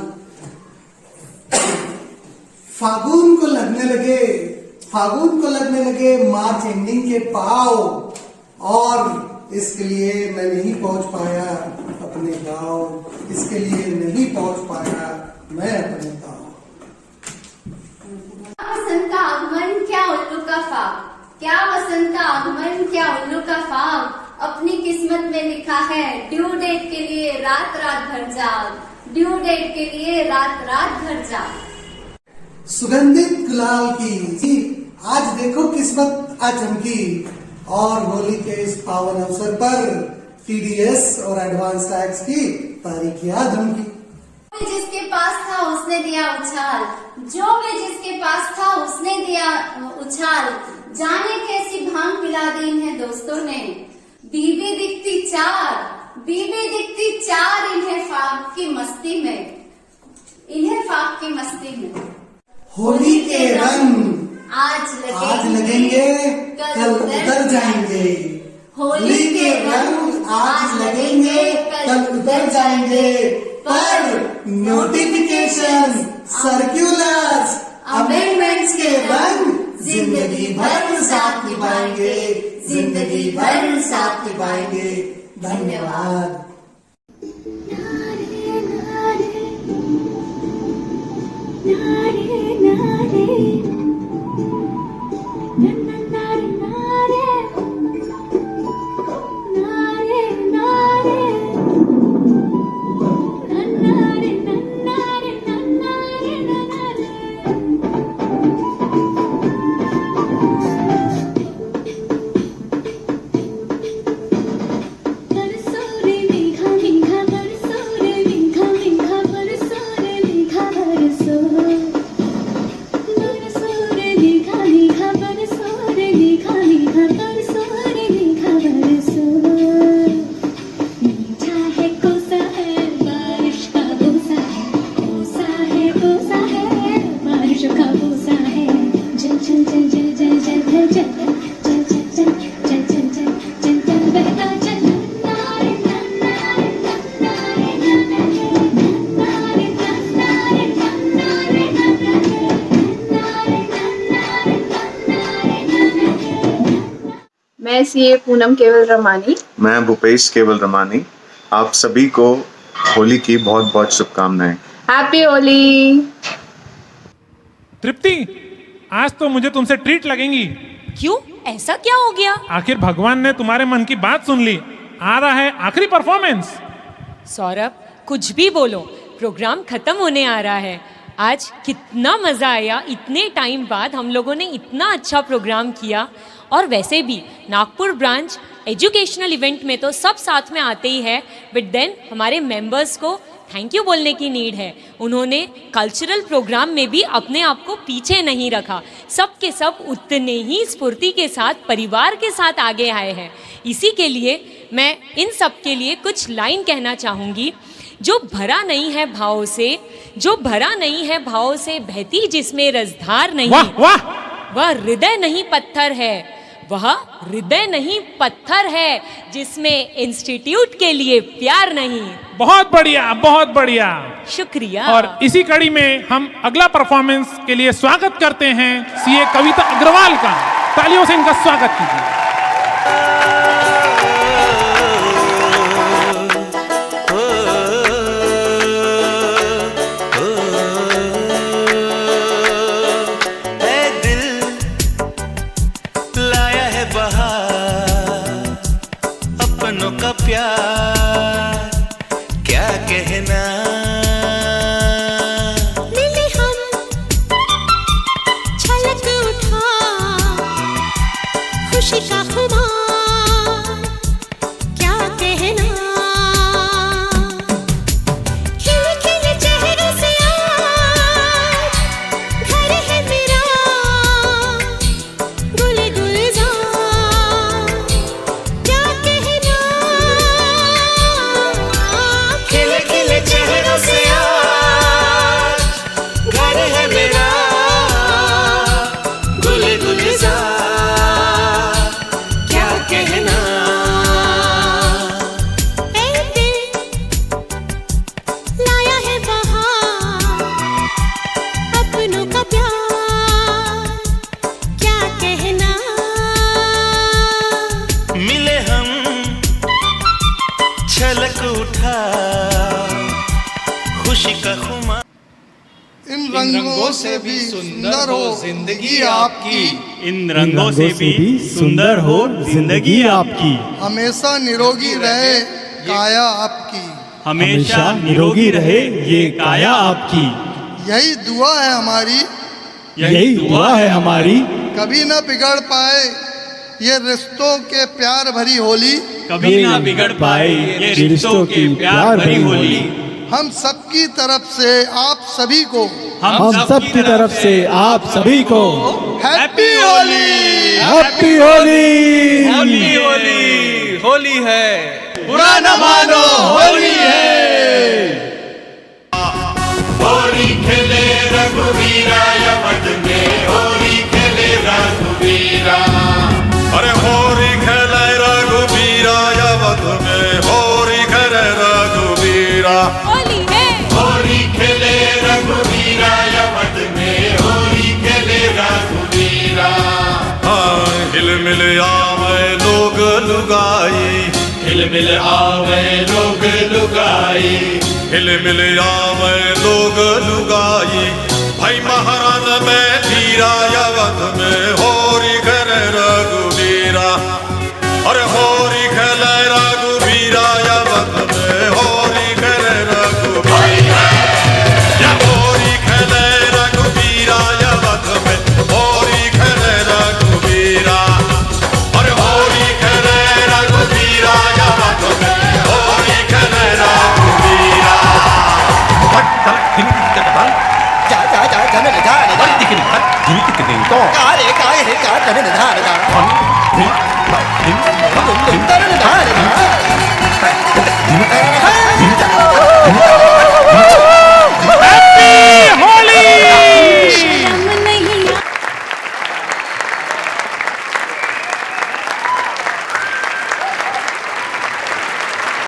फागुन को लगने लगे, फागुन को लगने लगे मार्च एंडिंग के पाव, और इसके लिए मैं नहीं पहुंच पाया अपने गांव, इसके लिए नहीं पहुंच पाया मैं अपने गांव। वसंत का आगमन क्या उल्लू का फाग, क्या वसंत का आगमन क्या उल्लू का फाग, अपनी किस्मत में लिखा है ड्यू डेट के लिए रात रात भर जाग, ड्यू डेट के लिए रात रात भर जाग। सुगंधित गुलाल की आज देखो किस्मत आज चमकी, और होली के इस पावन अवसर पर टीडीएस और एडवांस टैक्स की तारीखियां धमकी। जिसके पास था उसने दिया उछाल, जो भी जिसके पास था उसने दिया उछाल, जाने कैसी भांग पिला दी इन्हें दोस्तों ने, बीबी दिखती चार, बीबी दिखती चार इन्हें फाग की मस्ती में, इन्हें फाग की मस्ती में। होली के रंग आज लगेंगे कल उतर जाएंगे, होली के रंग आज लगेंगे कल उतर जाएंगे, पर नोटिफिकेशन, सर्कुलर्स, अमेंडमेंट्स के रंग जिंदगी भर साथ निभाएंगे, जिंदगी भर साथ निभाएंगे। धन्यवाद। मैं सीए पूनम केवल रमानी। मैं भूपेश केवल रमानी। आप सभी को होली की बहुत बहुत शुभकामनाएं। हैप्पी होली। तृप्ति, आज तो मुझे तुमसे ट्रीट लगेंगी। क्यों, ऐसा क्या हो गया? आखिर भगवान ने तुम्हारे मन की बात सुन ली, आ रहा है आखिरी परफॉर्मेंस। सौरभ, कुछ भी बोलो, प्रोग्राम खत्म होने आ रहा है। आज कितना मजा आया, इतने टाइम बाद हम लोगों ने इतना अच्छा प्रोग्राम किया। और वैसे भी नागपुर ब्रांच एजुकेशनल इवेंट में तो सब साथ में आते ही है, बट देन हमारे मेंबर्स को थैंक यू बोलने की नीड है। उन्होंने कल्चरल प्रोग्राम में भी अपने आप को पीछे नहीं रखा, सब के सब उतने ही स्फूर्ति के साथ परिवार के साथ आगे आए हैं। इसी के लिए मैं इन सब के लिए कुछ लाइन कहना चाहूँगी। जो भरा नहीं है भाव से, जो भरा नहीं है भाव से, बहती जिसमें रसधार नहीं, वाह वाह, वह हृदय नहीं पत्थर है, वह हृदय नहीं पत्थर है जिसमें इंस्टीट्यूट के लिए प्यार नहीं। बहुत बढ़िया, बहुत बढ़िया, शुक्रिया। और इसी कड़ी में हम अगला परफॉर्मेंस के लिए स्वागत करते हैं सीए कविता अग्रवाल का। तालियों से इनका स्वागत कीजिए। छलक उठा से भी सुंदर हो जिंदगी आपकी, इन रंगों से भी सुंदर हो जिंदगी आपकी, हमेशा निरोगी रहे काया आपकी, हमेशा निरोगी रहे ये काया आपकी। यही दुआ है हमारी, यही दुआ है हमारी, कभी न बिगड़ पाए ये रिश्तों के प्यार भरी होली, कभी ना बिगड़ पाए ये रिश्तों की प्यार भरी होली। हम सबकी तरफ से आप सभी को, हम सब की तरफ से आप सभी को हैप्पी होली, हैप्पी होली। होली होली होली है, बुरा न मानो होली है। होली खेले रघुवीरा यमन में, होली खेले रघुवीरा, अरे होरी खेले रघुबीरा यवत में, होरी खेले रघुबीरा, होली है। होली खेले रघुवीरा यमन में, होली खेले रघुवीरा। हाँ हिल मिल आवे लोग लुगाई, हिल मिल आवे लोग लुगाई, हिल मिल आवे लोग लुगाई, भाई महाराज में धीरा यवत में, होरी खेले रघुबीरा, अरे होरी खेले रघुबीरा यवत में, होरी खेले रघुबीरा, या होरी खेले रघुबीरा यवत में, होरी खेले रघुबीरा, अरे होरी खेले रघुबीरा यवत में, होरी खेले रघुबीरा। धा